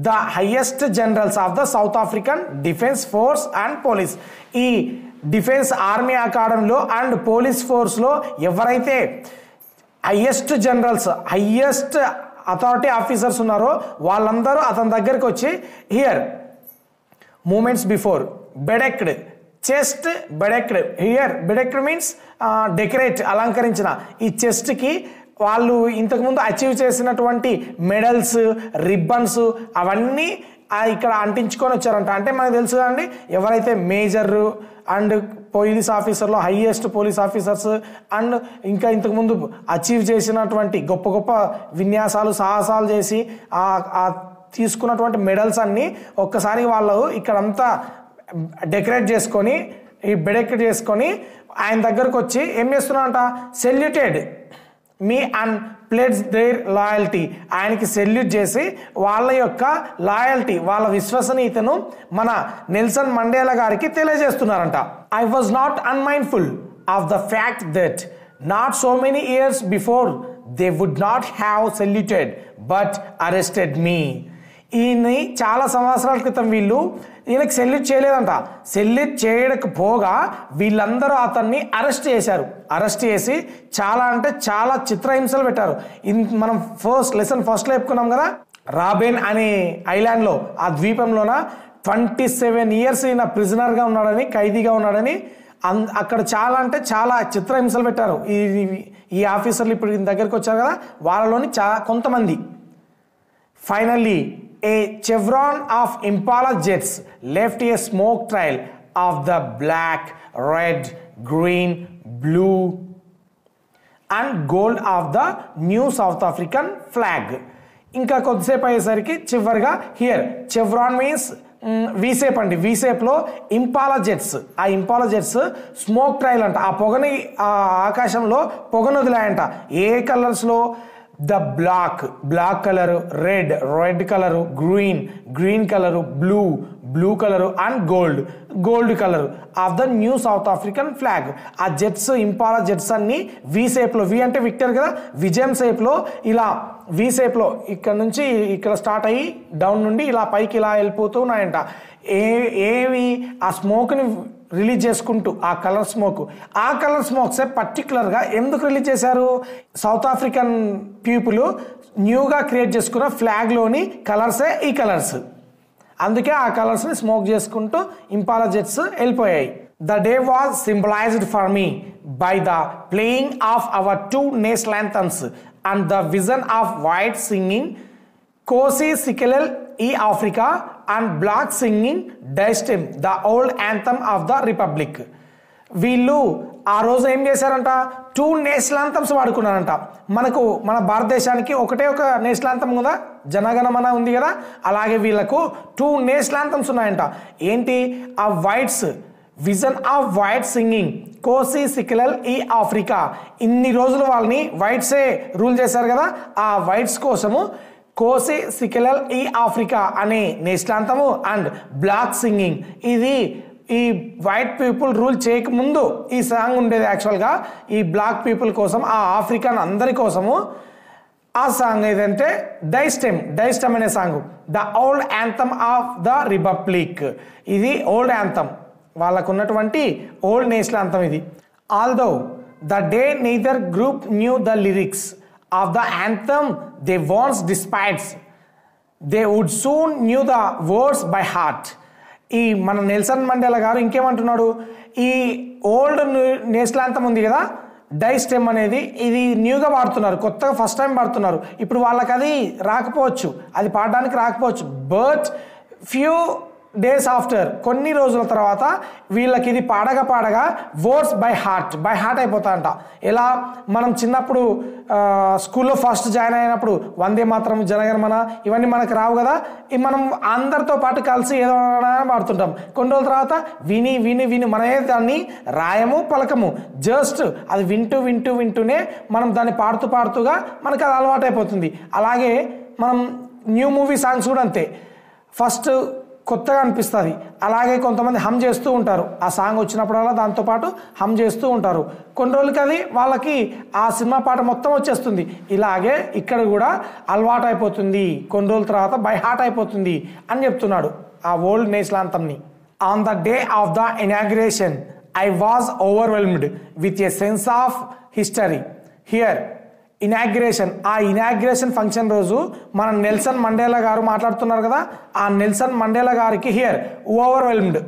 S1: the highest generals of the South African defence force and police, ఈ defence army అకాడమీలో and police ఫోర్స్లో ఎవరైతే highest generals, highest authority officers ఉన్నారో వాళ్ళందరూ అతని దగ్గరికి వచ్చి here moments before bedecked, chest bedecked. Here bedecked means decorate, అలంకరించిన. ఈ చెస్ట్కి వాళ్ళు ఇంతకుముందు అచీవ్ చేసినటువంటి మెడల్స్, రిబ్బన్స్ అవన్నీ ఇక్కడ అంటించుకొని వచ్చారంట. అంటే మనకు తెలుసు కదండి, ఎవరైతే మేజర్ అండ్ పోలీస్ ఆఫీసర్లో హైయెస్ట్ పోలీస్ ఆఫీసర్స్ అండ్ ఇంకా ఇంతకుముందు అచీవ్ చేసినటువంటి గొప్ప గొప్ప విన్యాసాలు, సాహసాలు చేసి తీసుకున్నటువంటి మెడల్స్ అన్నీ ఒక్కసారి వాళ్ళు ఇక్కడంతా డెకరేట్ చేసుకొని ఈ బెడెక్కి చేసుకొని ఆయన దగ్గరకు వచ్చి ఏం చేస్తున్నాడంట, saluted me and pledge their loyalty, ఆయనకి సెల్యూట్ చేసి వాళ్ళ యొక్క లాయల్టీ, వాళ్ళ విశ్వసనీయతను మన నెల్సన్ మండేలా గారికి తెలియజేస్తున్నారంట. I was not unmindful of the fact that not so many years before they would not have saluted but arrested me. ఈయన్ని చాలా సంవత్సరాల క్రితం వీళ్ళు ఈయనకి సెల్యూట్ చేయలేదంట. సెల్యూట్ చేయకపోగా వీళ్ళందరూ అతన్ని అరెస్ట్ చేశారు. అరెస్ట్ చేసి చాలా అంటే చాలా చిత్రహింసలు పెట్టారు. మనం లెసన్ ఫస్ట్లో చెప్పుకున్నాం కదా, రాబెన్ అనే ఐలాండ్లో, ఆ ద్వీపంలోన 27 years ఈయన ప్రిజనర్గా ఉన్నాడని, ఖైదీగా ఉన్నాడని అక్కడ చాలా అంటే చాలా చిత్రహింసలు పెట్టారు. ఈ ఆఫీసర్లు ఇప్పుడు దగ్గరికి వచ్చారు కదా, వాళ్ళలోని కొంతమంది. Finally a chevron of Impala jets left a smoke trail of the black, red, green, blue and gold of the new South African flag. ఇంకా కొద్దిసేపు అయ్యేసరికి చివరిగా హియర్ చెవ్రాన్ మీన్స్ వీసేప్ అండి. వీసేప్లో ఇంపాలా జెట్స్, ఆ ఇంపాలా జెట్స్ స్మోక్ ట్రైల్ అంట. ఆ పొగని ఆకాశంలో పొగను వదిలాయంట. ఏ కలర్స్లో? The black colour, red colour, green colour, blue colour and gold colour of the new South African flag. ఆ జెట్స్, ఇంపాలా జెట్స్ అన్ని వి షేప్లో, వి అంటే విక్టర్ కదా, విజయం షేప్లో, ఇలా వి షేప్లో ఇక్కడ నుంచి ఇక్కడ స్టార్ట్ అయ్యి డౌన్ నుండి ఇలా పైకి ఇలా వెళ్ళిపోతూ ఉన్నాయంట. ఏవి ఆ స్మోక్ని రిలీజ్ చేసుకుంటూ, ఆ కలర్ స్మోక్సే పర్టికులర్గా ఎందుకు రిలీజ్ చేశారు? సౌత్ ఆఫ్రికన్ పీపుల్ న్యూగా క్రియేట్ చేసుకున్న ఫ్లాగ్లోని కలర్సే ఈ కలర్స్. అందుకే ఆ కలర్స్ని స్మోక్ చేసుకుంటూ ఇంపాలా జెట్స్ వెళ్ళిపోయాయి. The day was symbolised for me by the playing of our 2 national anthems and the vision of white singing Nkosi Sikelel i Afrika and black singing Die Stem the old anthem of the republic. వీళ్ళు ఆ రోజు ఏం చేశారంట, 2 national anthems వాడుకున్నారంట. మన భారతదేశానికి ఒకటే ఒక national anthem కదా, జనగణమన ఉంది కదా, అలాగే వీళ్ళకు 2 నేషనల్ యాంథమ్స్ ఉన్నాయంట. ఏంటి? ఆ whites, vision of white singing Nkosi Sikelel i Africa. ఇన్ని రోజులు వాళ్ళని వైట్సే రూల్ చేశారు కదా, ఆ వైట్స్ కోసము కోసి సికెలెల్ ఈ ఆఫ్రికా అనే national anthem and black singing. ఇది ఈ వైట్ పీపుల్ రూల్ చేయకముందు ఈ సాంగ్ ఉండేది. యాక్చువల్గా ఈ బ్లాక్ పీపుల్ కోసం, ఆ ఆఫ్రికన్ అందరి కోసము ఆ సాంగ్ ఏదంటే డైస్టెమ్ అనే song. The old anthem of the republic. ఇది ఓల్డ్ యాంథమ్, వాళ్ళకు ఉన్నటువంటి ఓల్డ్ నేషనల్ యాంథమ్ ఇది. Although the day neither group knew the lyrics of the anthem they once despised they would soon knew the words by heart. ఈ మన Nelson Mandela గారు ఇంకేమంటున్నాడు, ఈ old national anthem ఉంది కదా, డైస్టెమ్ అనేది, ఇది న్యూగా వాడుతున్నారు, కొత్తగా ఫస్ట్ టైం వాడుతున్నారు. ఇప్పుడు వాళ్ళకి అది రాకపోవచ్చు, అది పాడడానికి రాకపోవచ్చు. బట్ ఫ్యూ డేస్ ఆఫ్టర్, కొన్ని రోజుల తర్వాత వీళ్ళకి ఇది పాడగా వర్డ్స్ బై హార్ట్ అయిపోతా అంట. ఎలా మనం చిన్నప్పుడు స్కూల్లో ఫస్ట్ జాయిన్ అయినప్పుడు వందే మాత్రం, జనగణమన ఇవన్నీ మనకు రావు కదా, మనం అందరితో పాటు కలిసి ఏదో పాడుతుంటాం. కొన్ని రోజుల తర్వాత విని మనమే దాన్ని రాయము, పలకము, జస్ట్ అది వింటూనే మనం దాన్ని పాడుతూగా మనకు అది అలవాటు అయిపోతుంది. అలాగే మనం న్యూ మూవీ సాంగ్స్ కూడా అంతే, ఫస్ట్ కొత్తగా అనిపిస్తుంది. అలాగే కొంతమంది హమ్ చేస్తూ ఉంటారు, ఆ సాంగ్ వచ్చినప్పుడల్లా దాంతోపాటు హమ్ చేస్తూ ఉంటారు. కొన్ని రోజులకి అది వాళ్ళకి ఆ సినిమా పాట మొత్తం వచ్చేస్తుంది. ఇలాగే ఇక్కడ కూడా అలవాటు అయిపోతుంది, కొన్ని రోజుల తర్వాత బై హార్ట్ అయిపోతుంది అని చెప్తున్నాడు ఆ ఓల్డ్ నేషనల్ యాంథమ్ని. On the day of the inauguration I was overwhelmed with a sense of history. Here inauguration, ఆ ఇనాగ్రేషన్ ఫంక్షన్ రోజు మన నెల్సన్ మండేలా గారు మాట్లాడుతున్నారు కదా, ఆ నెల్సన్ మండేలా గారికి హియర్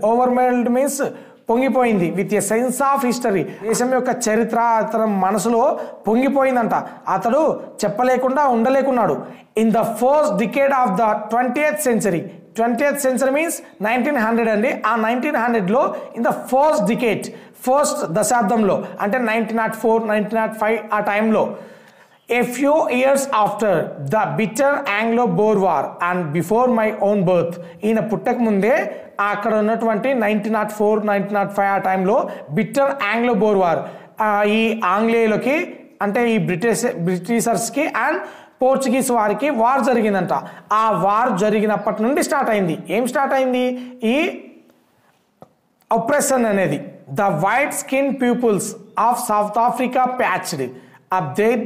S1: ఓవర్వెల్మ్డ్ మీన్స్ పొంగిపోయింది. With a sense of history, దేశం యొక్క చరిత్ర అతని మనసులో పొంగిపోయిందంట. అతడు చెప్పలేకుండా ఉండలేకున్నాడు. In the first decade of the 20th century, 20th century means 1900 అండి. ఆ 1900లో in the first decade, first దశాబ్దంలో అంటే 1904, 1905 ఆ టైంలో A few years after the bitter Anglo-Boer War and before my own birth, ఈయన పుట్టక ముందే అక్కడ ఉన్నటువంటి 1904 1905 ఆ టైంలో బిట్టర్ ఆంగ్లో-బోర్ వార్, ఈ ఆంగ్లేయులకి అంటే ఈ బ్రిటిషర్స్కి అండ్ పోర్చుగీస్ వారికి వార్ జరిగిందంట. ఆ వార్ జరిగినప్పటి నుండి స్టార్ట్ అయింది. ఏం స్టార్ట్ అయింది? ఈ oppression అనేది. The white skinned peoples of South Africa patched up their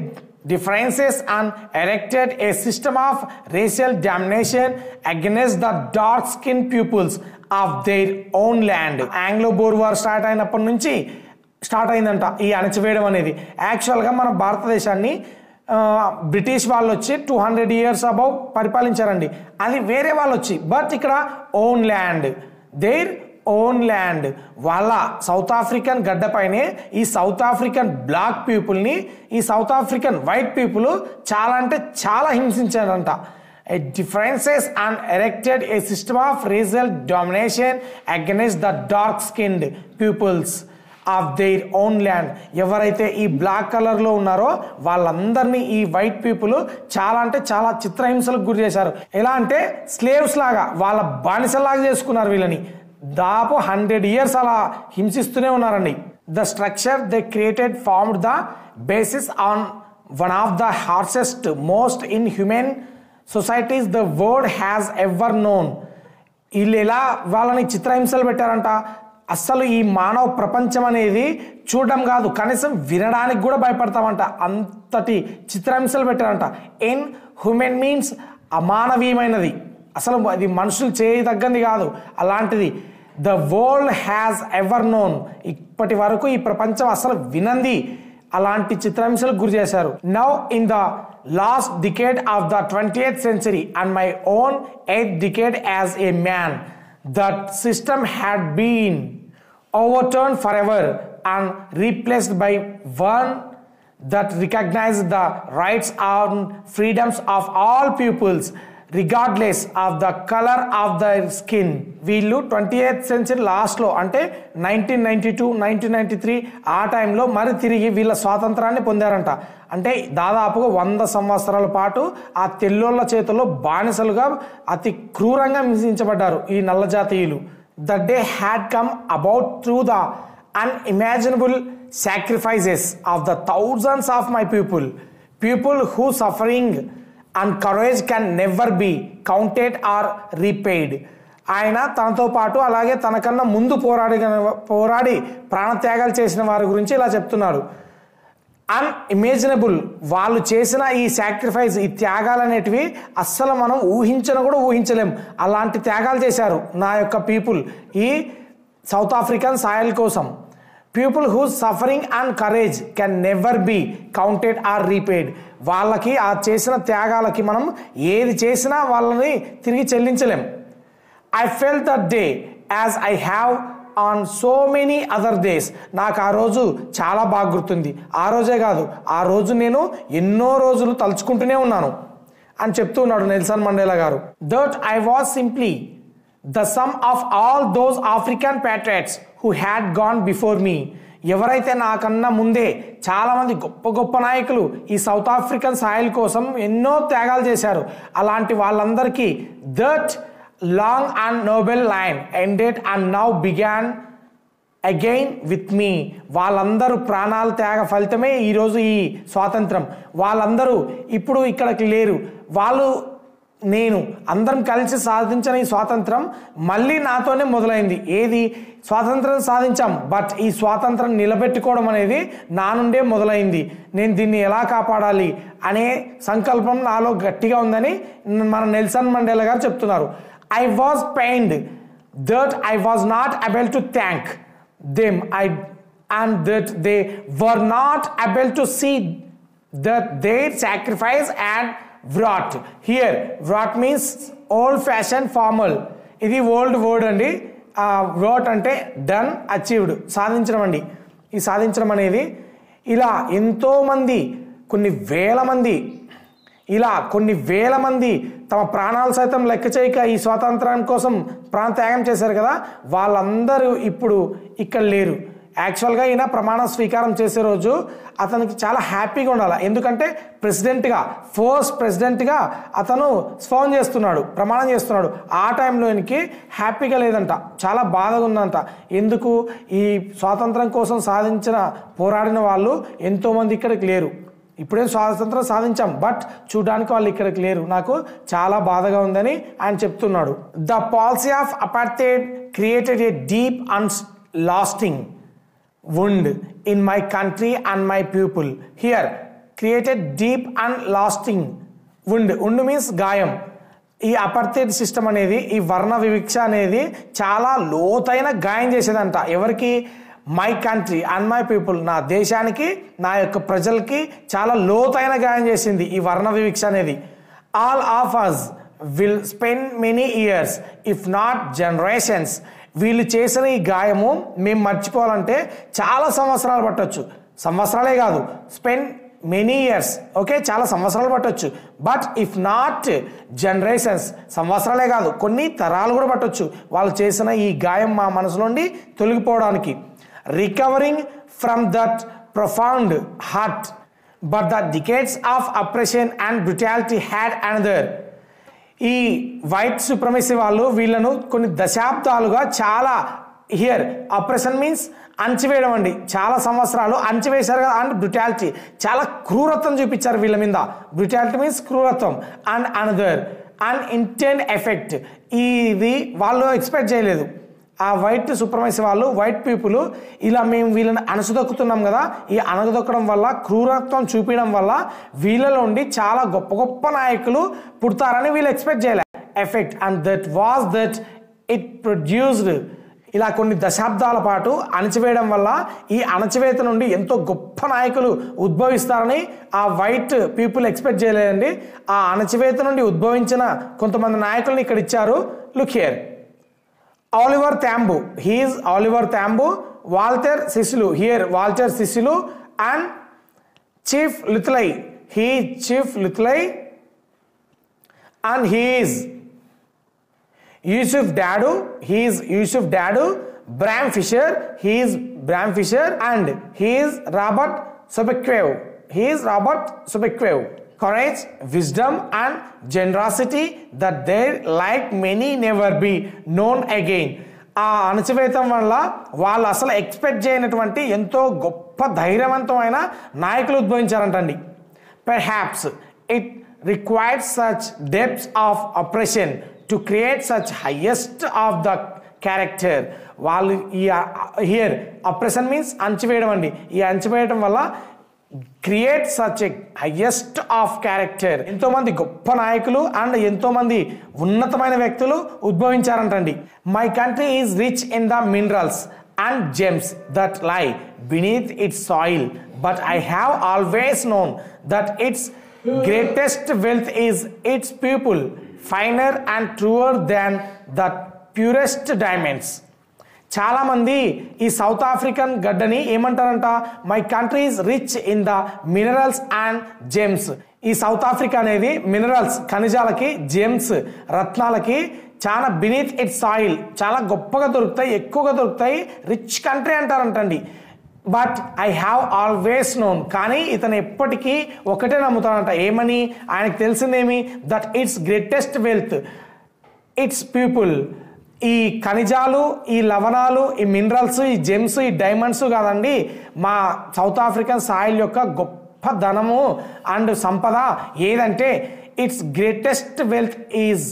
S1: differences and erected a system of racial domination against the dark skinned peoples of their own land. Anglo-bore war start అయినప్పటి నుంచి start అయిందంట ఈ అణచివేయడం అనేది. యాక్చువల్గా మన భారతదేశాన్ని British వాళ్ళు వచ్చి 200 years అబౌవ్ పరిపాలించారండి. అది వేరే వాళ్ళు వచ్చి, బట్ ఇక్కడ own land, there own land, వాళ్ళ సౌత్ ఆఫ్రికన్ గడ్డపైనే ఈ సౌత్ ఆఫ్రికన్ బ్లాక్ పీపుల్ని ఈ సౌత్ ఆఫ్రికన్ వైట్ పీపుల్ చాలా అంటే చాలా హింసించారంట. Differences and erected a system of racial domination against the dark skinned peoples of their own land. ఎవరైతే ఈ బ్లాక్ కలర్లో ఉన్నారో వాళ్ళందరినీ ఈ వైట్ పీపుల్ చాలా అంటే చాలా చిత్రహింసలకు గురి చేశారు. ఎలా అంటే స్లేవ్స్ లాగా, వాళ్ళ బానిసలాగా చేసుకున్నారు వీళ్ళని. దాదాపు 100 years అలా హింసిస్తూనే ఉన్నారండి. The structure they created formed the basis on one of the harshest most inhuman societies the world has ever known. వీళ్ళు ఎలా వాళ్ళని చిత్రహింసలు పెట్టారంట. అస్సలు ఈ మానవ ప్రపంచం అనేది చూడడం కాదు, కనీసం వినడానికి కూడా భయపడతామంట. అంతటి చిత్రహింసలు పెట్టారంట. ఇన్ హ్యూమన్ మీన్స్ అమానవీయమైనది, అసలు అది మనుషులు చేయదగ్గది కాదు అలాంటిది. The world has ever known, ఇప్పటి వరకు ఈ ప్రపంచం అసలు వినంది అలాంటి చిత్రహింసలకు గురి చేశారు. Now in the last decade of the 20th century and my own 8th decade as a man, that system had been overturned forever and replaced by one that recognized the rights and freedoms of all peoples regardless of the colour of the skin. వీళ్ళు 20th century లాస్ట్లో అంటే 1992 1993 ఆ టైంలో మరి తిరిగి వీళ్ళ స్వాతంత్రాన్ని పొందారంట. అంటే దాదాపుగా 100 సంవత్సరాల పాటు ఆ తెల్లోళ్ళ చేతుల్లో బానిసలుగా అతి క్రూరంగా హింసించబడ్డారు ఈ నల్ల జాతీయులు. The day had come about through the unimaginable sacrifices of the thousands of my people who suffering and courage can never be counted or repaid. ఆయన తనతో పాటు అలాగే తనకన్నా ముందు పోరాడి ప్రాణత్యాగాలు చేసిన వారి గురించి ఇలా చెప్తున్నారు. అన్ఇమేజినబుల్, వాళ్ళు చేసిన ఈ సాక్రిఫైస్, ఈ త్యాగాలు అనేటివి అస్సలు మనం కూడా ఊహించలేం. అలాంటి త్యాగాలు చేశారు నా యొక్క పీపుల్ ఈ సౌత్ ఆఫ్రికన్ సాయిల్ కోసం. People who suffering and courage can never be counted or repaid. వాళ్ళకి ఆ చేసిన త్యాగాలకి మనం ఏది చేసినా వాళ్ళని తిరిగి చెల్లించలేం. I felt that day as I have on so many other days. నాకు ఆ రోజు చాలా బాగా గుర్తుంది. ఆ రోజే కాదు, ఆ రోజు నేను ఎన్నో రోజులు తలుచుకుంటూనే ఉన్నాను అని చెప్తూ ఉన్నాడు నెల్సన్ మండేలా గారు. That I was simply the sum of all those African patriots who had gone before me. ఎవరైతే నాకన్నా ముందే చాలామంది గొప్ప గొప్ప నాయకులు ఈ సౌత్ ఆఫ్రికన్ సాయిల్ కోసం ఎన్నో త్యాగాలు చేశారు, అలాంటి వాళ్ళందరికీ that long and noble line ended and now began again with me. వాళ్ళందరూ ప్రాణాల త్యాగ ఫలితమే ఈరోజు ఈ స్వాతంత్రం. వాళ్ళందరూ ఇప్పుడు ఇక్కడికి లేరు. వాళ్ళు నేను అందరం కలిసి సాధించిన ఈ స్వాతంత్రం మళ్ళీ నాతోనే మొదలైంది. ఏది స్వాతంత్రం సాధించాం, బట్ ఈ స్వాతంత్రం నిలబెట్టుకోవడం అనేది నా నుండే మొదలైంది. నేను దీన్ని ఎలా కాపాడాలి అనే సంకల్పం నాలో గట్టిగా ఉందని మన నెల్సన్ మండేలా గారు చెప్తున్నారు. I was pained that I was not able to thank them and that they were not able to see that their sacrifice and wrought. Here wrought means old fashioned formal. ఇది old word అండి. wrought అంటే done, achieved, సాధించడం అండి. ఈ సాధించడం అనేది ఇలా ఎంతోమంది కొన్ని వేల మంది తమ ప్రాణాలు సైతం లెక్క చేయక ఈ స్వాతంత్రం కోసం ప్రాణత్యాగం చేశారు కదా, వాళ్ళందరూ ఇప్పుడు ఇక్కడ లేరు. యాక్చువల్గా ఈయన ప్రమాణ స్వీకారం చేసే రోజు అతనికి చాలా హ్యాపీగా ఉండాలి, ఎందుకంటే ఫస్ట్ ప్రెసిడెంట్గా అతను స్వోన్ చేస్తున్నాడు, ప్రమాణం చేస్తున్నాడు. ఆ టైంలో ఈయనకి హ్యాపీగా లేదంట, చాలా బాధగా ఉందంట. ఎందుకు? ఈ స్వాతంత్రం కోసం పోరాడిన వాళ్ళు ఎంతోమంది ఇక్కడికి లేరు. ఇప్పుడేం స్వాతంత్రం సాధించాం, బట్ చూడడానికి వాళ్ళు ఇక్కడికి లేరు, నాకు చాలా బాధగా ఉందని ఆయన చెప్తున్నాడు. The policy of apartheid created a deep and lasting wound in my country and my people. Here created deep and lasting wound. wound means గాయం. ఈ అపార్థైడ్ సిస్టమ్ అనేది, ఈ వర్ణ వివక్ష అనేది చాలా లోతైన గాయం చేసేదంట. ఎవరికి? My country and my people, నా దేశానికి, నా యొక్క ప్రజలకి చాలా లోతైన గాయం చేసింది ఈ వర్ణ వివక్ష అనేది. All of us will spend many years if not generations. వీళ్ళు చేసిన ఈ గాయము మేము మర్చిపోవాలంటే చాలా సంవత్సరాలు పట్టొచ్చు, సంవత్సరాలే కాదు, స్పెండ్ మెనీ ఇయర్స్, ఓకే, చాలా సంవత్సరాలు పట్టొచ్చు. బట్ ఇఫ్ నాట్ జనరేషన్స్, సంవత్సరాలే కాదు, కొన్ని తరాలు కూడా పట్టొచ్చు వాళ్ళు చేసిన ఈ గాయం మా మనసు నుండి తొలగిపోవడానికి. Recovering from that profound hurt, but the decades of oppression and brutality had another. ఈ వైట్ సుప్రమసీ వాళ్ళు వీళ్ళను కొన్ని దశాబ్దాలుగా చాలా, హియర్ అప్రెషన్ మీన్స్ అణచివేయడం అండి, చాలా సంవత్సరాలు అణచివేశారు కదా. అండ్ బ్రుటాలిటీ, చాలా క్రూరత్వం చూపించారు వీళ్ళ మీద. బ్రుటాలిటీ మీన్స్ క్రూరత్వం. అండ్ అనదర్ అన్ఇంటెండ్ ఎఫెక్ట్, ఇది వాళ్ళు ఎక్స్పెక్ట్ చేయలేదు. ఆ వైట్ సుప్రమసీ వాళ్ళు, వైట్ పీపుల్ ఇలా మేము వీళ్ళని అణచుదొక్కుతున్నాం కదా, ఈ అణగదొక్కడం వల్ల, క్రూరత్వం చూపించడం వల్ల వీళ్ళలో ఉండి చాలా గొప్ప గొప్ప నాయకులు పుడతారని వీళ్ళు ఎక్స్పెక్ట్ చేయలే. Effect and that was that it produced. ఇలా కొన్ని దశాబ్దాల పాటు అణచివేయడం వల్ల ఈ అణచివేత నుండి ఎంతో గొప్ప నాయకులు ఉద్భవిస్తారని ఆ వైట్ పీపుల్ ఎక్స్పెక్ట్ చేయలేదండి. ఆ అణచివేత నుండి ఉద్భవించిన కొంతమంది నాయకులను ఇక్కడ ఇచ్చారు. Look here. Oliver Tambo, he is Oliver Tambo. Walter Cicero, here Walter Cicero. And Chief Luthley, he is Chief Luthley. And he is Yusuf Dadu, he is Yusuf Dadu. Bram Fisher, he is Bram Fisher. And he is Robert Sobequev, he is Robert Sobequev. Courage, wisdom and generosity that there like many never be known again. ఆ అణచివేతం వల్ల వాళ్ళు అసలు expect చేయనటువంటి ఎంతో గొప్ప ధైర్యవంతమైన నాయకులు ఉద్భవించారంటండి. Perhaps it required such depths of oppression to create such highest of the character. వాళ్ళు ఈ హియర్ అప్రెషన్ మీన్స్ అణచివేయడం అండి. ఈ అణచివేయడం వల్ల create such a highest of character. ఎంతో మంది గొప్ప నాయకులు అండ్ ఎంతో మంది ఉన్నతమైన వ్యక్తులు ఉద్భవించారంటండి. My country is rich in the minerals and gems that lie beneath its soil, but I have always known that its greatest wealth is its people, finer and truer than the purest diamonds. చాలా మంది ఈ South African గడ్డని ఏమంటారంట? My country is rich in the minerals and gems. ఈ South Africa అనేది minerals, ఖనిజాలకి, gems, రత్నాలకి చాలా బినీత్ ఇట్ సాయిల్, చాలా గొప్పగా దొరుకుతాయి, ఎక్కువగా దొరుకుతాయి. రిచ్ కంట్రీ అంటారంటండి. But I have always known, కానీ ఇతను ఎప్పటికీ ఒకటే నమ్ముతాడంట. ఏమని? ఆయనకు తెలిసిందేమి? That its greatest wealth its people. ఈ ఖనిజాలు, ఈ లవణాలు, ఈ మినరల్స్, ఈ జెమ్స్, ఈ డైమండ్స్ కాదండి, మా సౌత్ ఆఫ్రికన్ సాయిల్ యొక్క గొప్ప ధనము అండ్ సంపద ఏదంటే its greatest wealth is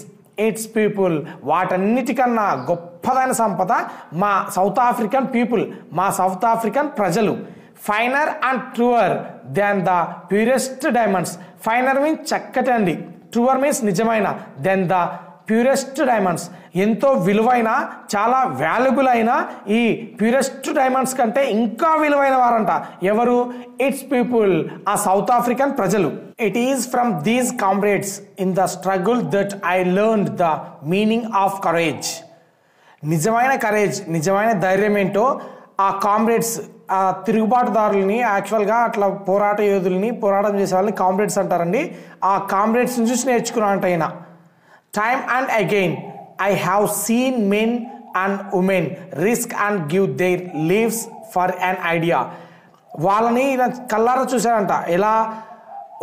S1: its people. వాటన్నిటికన్నా గొప్పదైన సంపద మా సౌత్ ఆఫ్రికన్ పీపుల్, మా సౌత్ ఆఫ్రికన్ ప్రజలు. Finer and truer than the purest diamonds. Finer means చక్కటి అండి, ట్రూవర్ మీన్స్ నిజమైన, దెన్ ద ప్యూరెస్ట్ డైమండ్స్ ఎంతో విలువైన, చాలా వాల్యుబుల్ అయిన ఈ ప్యూరెస్ట్ డైమండ్స్ కంటే ఇంకా విలువైన వారంట. ఎవరు? ఇట్స్ పీపుల్, ఆ సౌత్ ఆఫ్రికన్ ప్రజలు. It is from these comrades in the struggle that I learned the meaning of courage. నిజమైన కరేజ్, నిజమైన ధైర్యం ఏంటో ఆ కామ్రేడ్స్, ఆ తిరుగుబాటుదారులని, యాక్చువల్గా అట్లా పోరాట యోధుల్ని, పోరాటం చేసే వాళ్ళని కామ్రేడ్స్ అంటారండి. ఆ కామ్రేడ్స్ నుంచి నేర్చుకున్నా అంట ఆయన. Time and again I have seen men and women risk and give their lives for an idea. వాళ్ళని కళ్ళారా చూశారంట. ఎలా?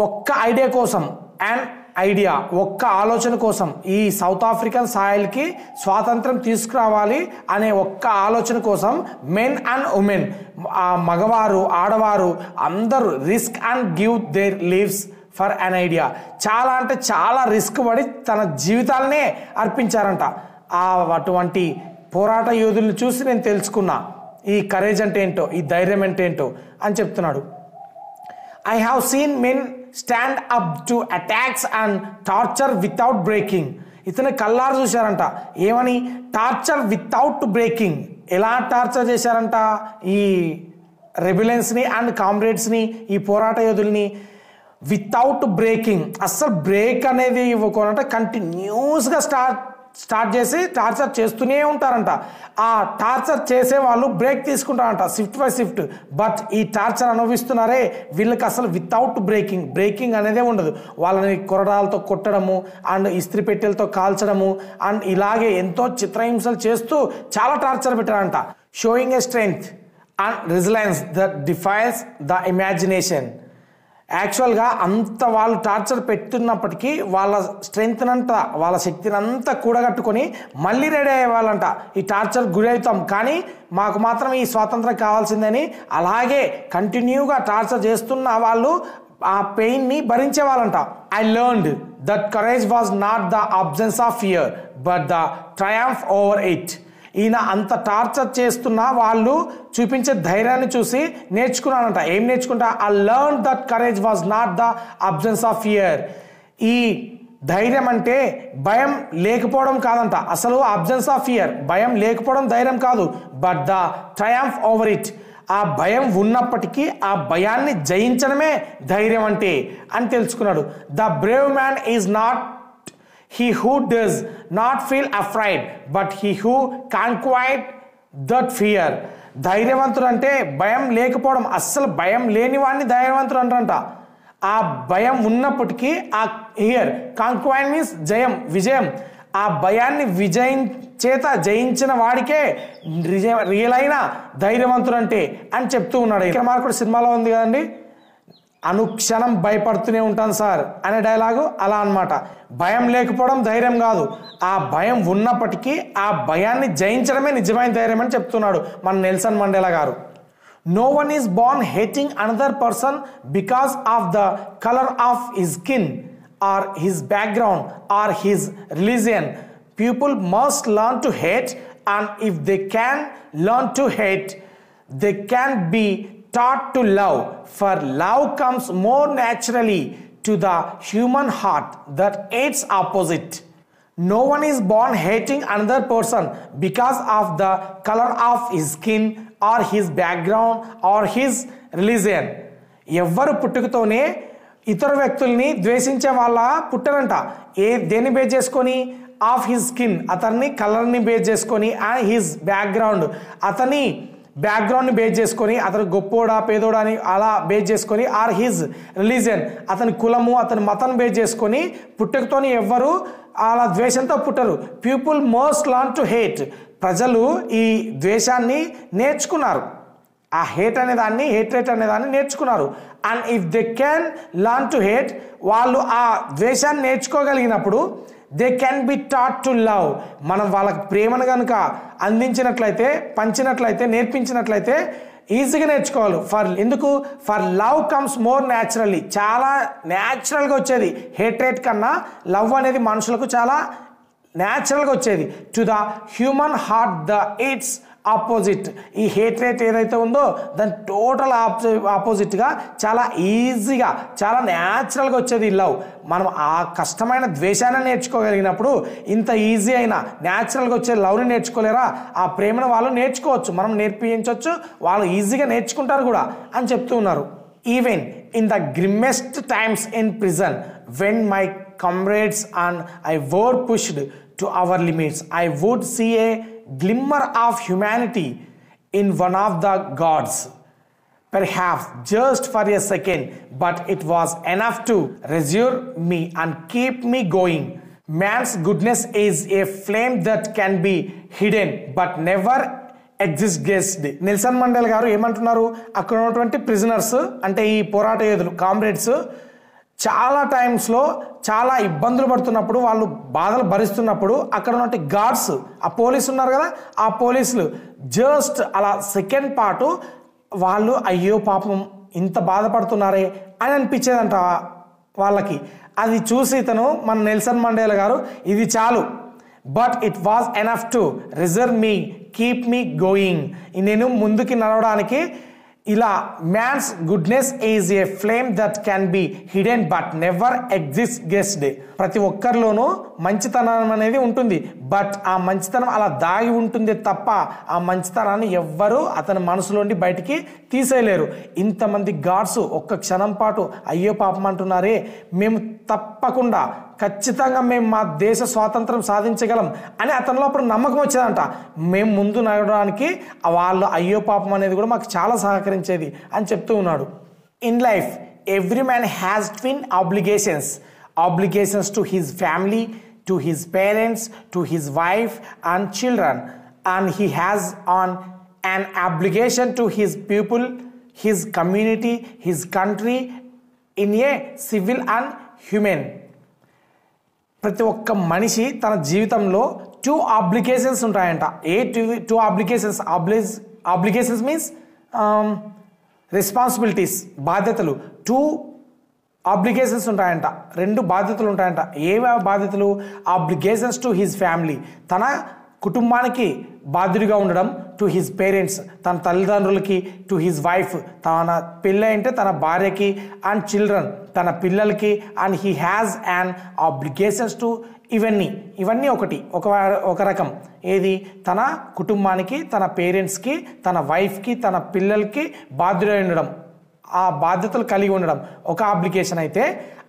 S1: ఒక్క ఐడియా కోసం, అండ్ ఐడియా, ఒక్క ఆలోచన కోసం, ఈ సౌత్ ఆఫ్రికన్ సాయిల్కి స్వాతంత్రం తీసుకురావాలి అనే ఒక్క ఆలోచన కోసం మెన్ అండ్ ఉమెన్, మగవారు ఆడవారు అందరూ risk and give there leaves for an idea. చాలా అంటే చాలా రిస్క్ పడి తన జీవితాలనే అర్పించారంట. అటువంటి పోరాట యోధుల్ని చూసి నేను తెలుసుకున్నా ఈ కరేజ్ అంటే ఏంటో, ఈ ధైర్యం అంటే ఏంటో అని చెప్తున్నాడు. I have seen men stand up to attacks and torture without breaking. ఇతను కళ్ళారు చూశారంట. ఏమని? Torture without breaking. ఎలా టార్చర్ చేశారంట ఈ రెబిలెన్స్ని అండ్ కామ్రేడ్స్ని, ఈ పోరాట యోధుల్ని? వితౌట్ బ్రేకింగ్, అస్సలు బ్రేక్ అనేది ఇవ్వకుండా కంటిన్యూస్గా స్టార్ట్ చేసి టార్చర్ చేస్తూనే ఉంటారంట. ఆ టార్చర్ చేసే వాళ్ళు బ్రేక్ తీసుకుంటారంట షిఫ్ట్ బై షిఫ్ట్. బట్ ఈ టార్చర్ అనుభవిస్తున్నారే వీళ్ళకి అసలు వితౌట్ బ్రేకింగ్ అనేదే ఉండదు. వాళ్ళని కొరడాలతో కొట్టడము అండ్ ఇస్త్రీ పెట్టెలతో కాల్చడము అండ్ ఇలాగే ఎంతో చిత్రహింసలు చేస్తూ చాలా టార్చర్ పెట్టారంట. Showing a strength and resilience that defies the imagination. యాక్చువల్గా అంత వాళ్ళు టార్చర్ పెడుతున్నప్పటికీ వాళ్ళ స్ట్రెంగ్త్ అంతా, వాళ్ళ శక్తిని అంతా కూడగట్టుకొని మళ్ళీ రెడీ అయ్యేవాళ్ళంట. ఈ టార్చర్ గురి అవుతాం కానీ మాకు మాత్రం ఈ స్వాతంత్రం కావాల్సిందని అలాగే కంటిన్యూగా టార్చర్ చేస్తున్న వాళ్ళు ఆ పెయిన్ని భరించేవాళ్ళంట. I learned that courage was not the absence of fear but the triumph over it. ఈయన అంత టార్చర్ చేస్తున్నా వాళ్ళు చూపించే ధైర్యాన్ని చూసి నేర్చుకున్నానంట. ఏం నేర్చుకుంటా? I learn that courage was not the absence of fear. ఈ ధైర్యం అంటే భయం లేకపోవడం కాదంట. అసలు అబ్సెన్స్ ఆఫ్ ఫియర్, భయం లేకపోవడం ధైర్యం కాదు, but the triumph over it. ఆ భయం ఉన్నప్పటికీ ఆ భయాన్ని జయించడమే ధైర్యం అంటే అని తెలుసుకున్నాడు. The Brave man is not he who does not feel afraid but he who conquered that fear. ధైర్యవంతుడు అంటే భయం లేకపోవడం, అస్సలు భయం లేని వాడిని ధైర్యవంతుడు అంటారంట. ఆ భయం ఉన్నప్పటికీ ఆ హియర్ కాంక్వైర్ మీన్స్ విజయం. ఆ భయాన్ని జయించిన వాడికే రియల్ అయిన ధైర్యవంతుడు అంటే అని చెప్తూ ఉన్నాడు. విక్రమార్కుడు సినిమాలో ఉంది కదండి, అనుక్షణం భయపడుతూనే ఉంటాను సార్ అనే డైలాగు అలా అన్నమాట. భయం లేకపోవడం ధైర్యం కాదు, ఆ భయం ఉన్నప్పటికీ ఆ భయాన్ని జయించడమే నిజమైన ధైర్యం అని చెప్తున్నాడు మన నెల్సన్ మండేలా గారు. No one is born hating another person because of the colour of his skin or his background or his religion. People must learn to hate and if they can learn to hate they can be taught to love, for love comes more naturally to the human heart that its opposite. No one is born hating another person because of the color of his skin or his background or his religion. ఎవ్వరు పుట్టుకతోనే ఇతర వ్యక్తుల్ని ద్వేషించే వాళ్ళ పుట్టరంట. దేన్ని base చేసుకొని? Of his skin, అతన్ని కలర్ని బేస్ చేసుకొని, అండ్ హిజ్ బ్యాక్గ్రౌండ్, అతని బ్యాక్గ్రౌండ్ని బేస్ చేసుకొని, అతను గొప్పోడా పేదోడా అని అలా బేస్ చేసుకొని, ఆర్ హిజ్ రిలీజియన్, అతని కులము అతని మతాన్ని బేస్ చేసుకొని పుట్టుకతోని ఎవ్వరు అలా ద్వేషంతో పుట్టరు. People most learn to hate. ప్రజలు ఈ ద్వేషాన్ని నేర్చుకున్నారు, ఆ హేట్ అనేదాన్ని, హేట్రేట్ అనేదాన్ని నేర్చుకున్నారు. And if they can learn to hate, వాళ్ళు ఆ ద్వేషాన్ని నేర్చుకోగలిగినప్పుడు they can be taught to love. మనం వాళ్ళకి ప్రేమను కనుక అందించినట్లయితే, పంచినట్లయితే, నేర్పించినట్లయితే ఈజీగా నేర్చుకోవాలి. ఎందుకు? For love comes more naturally. చాలా న్యాచురల్గా వచ్చేది. హేట్రేట్ కన్నా లవ్ అనేది మనుషులకు చాలా న్యాచురల్గా వచ్చేది. To the human heart the it's opposite. ఈ హేట్రేట్ ఏదైతే ఉందో దాని టోటల్ ఆపోజిట్గా చాలా ఈజీగా, చాలా న్యాచురల్గా వచ్చేది ఈ లవ్. మనం ఆ కష్టమైన ద్వేషాన్ని నేర్చుకోగలిగినప్పుడు ఇంత ఈజీ అయినా న్యాచురల్గా వచ్చే లవ్ని నేర్చుకోలేరా? ఆ ప్రేమను వాళ్ళు నేర్చుకోవచ్చు, మనం నేర్పించవచ్చు, వాళ్ళు ఈజీగా నేర్చుకుంటారు కూడా అని చెప్తూ ఉన్నారు. Even in the grimmest times in prison when my comrades and I were pushed to our limits, I would see a glimmer of humanity in one of the gods, perhaps just for a second, but it was enough to reassure me and keep me going. Man's goodness is a flame that can be hidden but never exist. Nelson Mandela గారు ఏమంటున్నారు, అక్కడ ఉన్నటువంటి prisoners అంటే ఈ పోరాట యోధులు comrades చాలా టైమ్స్లో చాలా ఇబ్బందులు పడుతున్నప్పుడు, వాళ్ళు బాధలు భరిస్తున్నప్పుడు అక్కడ ఉన్నటువంటి గార్డ్స్, ఆ పోలీసు ఉన్నారు కదా, ఆ పోలీసులు జస్ట్ అలా సెకండ్ పాటు వాళ్ళు అయ్యో పాపం ఇంత బాధపడుతున్నారే అని అనిపించేదంట వాళ్ళకి. అది చూసి ఇతను మన నెల్సన్ మండేలా గారు ఇది చాలు, but it was enough to reserve me, keep me going, నేను ముందుకి నడవడానికి. ఇలా man's goodness is a flame that can be hidden but never exist. ప్రతి ఒక్కరిలోనూ మంచితనం అనేది ఉంటుంది, బట్ ఆ మంచితనం అలా దాగి ఉంటుంది తప్ప ఆ మంచితనాన్ని ఎవ్వరూ అతని మనసులోండి బయటికి తీసేయలేరు. ఇంతమంది గాడ్స్ ఒక్క క్షణం పాటు అయ్యో పాపం అంటున్నారే, మేము తప్పకుండా ఖచ్చితంగా మేము మా దేశ స్వాతంత్రం సాధించగలం అని అతనిలో అప్పుడు నమ్మకం వచ్చేదంట. మేము ముందు నడవడానికి వాళ్ళు అయ్యో పాపం అనేది కూడా మాకు చాలా సహకరించేది అని చెప్తూ ఉన్నాడు. In life every man has twin obligations to his family, to his parents, to his wife and children, and he has an obligation to his people, his community, his country in a civil and human. ప్రతి ఒక్క మనిషి తన జీవితంలో 2 obligations ఉంటాయంట. ఏ 2 obligations? Obligations means responsibilities, బాధ్యతలు. 2 obligations ఉంటాయంట, 2 బాధ్యతలు ఉంటాయంట. ఏవే బాధ్యతలు? ఆబ్లిగేషన్స్ టు హిజ్ ఫ్యామిలీ, తన కుటుంబానికి బాధ్యుడిగా ఉండడం. టు హిజ్ పేరెంట్స్, తన తల్లిదండ్రులకి. టు హిజ్ వైఫ్, తన పిల్ల అంటే తన భార్యకి. అండ్ చిల్డ్రన్, తన పిల్లలకి. And he has an obligations to ఇవన్నీ ఒక రకం. ఏది? తన కుటుంబానికి, తన పేరెంట్స్కి, తన వైఫ్కి, తన పిల్లలకి బాధ్యుడై ఉండడం, ఆ బాధ్యతలు కలిగి ఉండడం ఒక అప్లికేషన్ అయితే.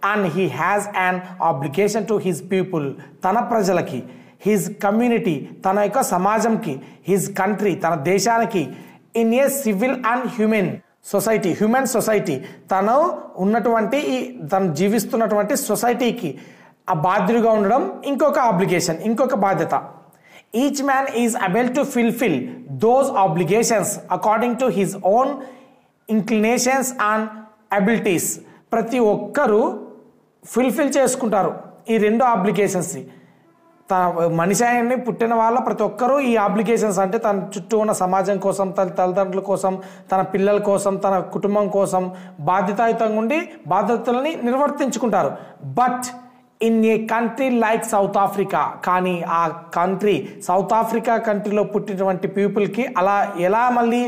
S1: And he has an obligation to his people, తన ప్రజలకి. హిజ్ కమ్యూనిటీ, తన యొక్క సమాజంకి. హిజ్ కంట్రీ, తన దేశానికి. In a civil and human society, తను జీవిస్తున్నటువంటి సొసైటీకి ఆ బాధ్యుడిగా ఉండడం ఇంకొక అప్లికేషన్, ఇంకొక బాధ్యత. Each man is Abul to fulfil those obligations according to his own inclinations and abilities. ప్రతి ఒక్కరూ ఫుల్ఫిల్ చేసుకుంటారు ఈ 2 అప్లికేషన్స్ని. మనిషి ఆయన్ని పుట్టిన వాళ్ళ ప్రతి ఒక్కరూ ఈ అప్లికేషన్స్ అంటే తన చుట్టూ ఉన్న సమాజం కోసం, తన తల్లిదండ్రుల కోసం, తన పిల్లల కోసం, తన కుటుంబం కోసం బాధ్యతాయుతంగా ఉండి బాధ్యతలని నిర్వర్తించుకుంటారు. But in a country like South Africa, కానీ ఆ కంట్రీ సౌత్ ఆఫ్రికా కంట్రీలో పుట్టినటువంటి పీపుల్కి అలా ఎలా మళ్ళీ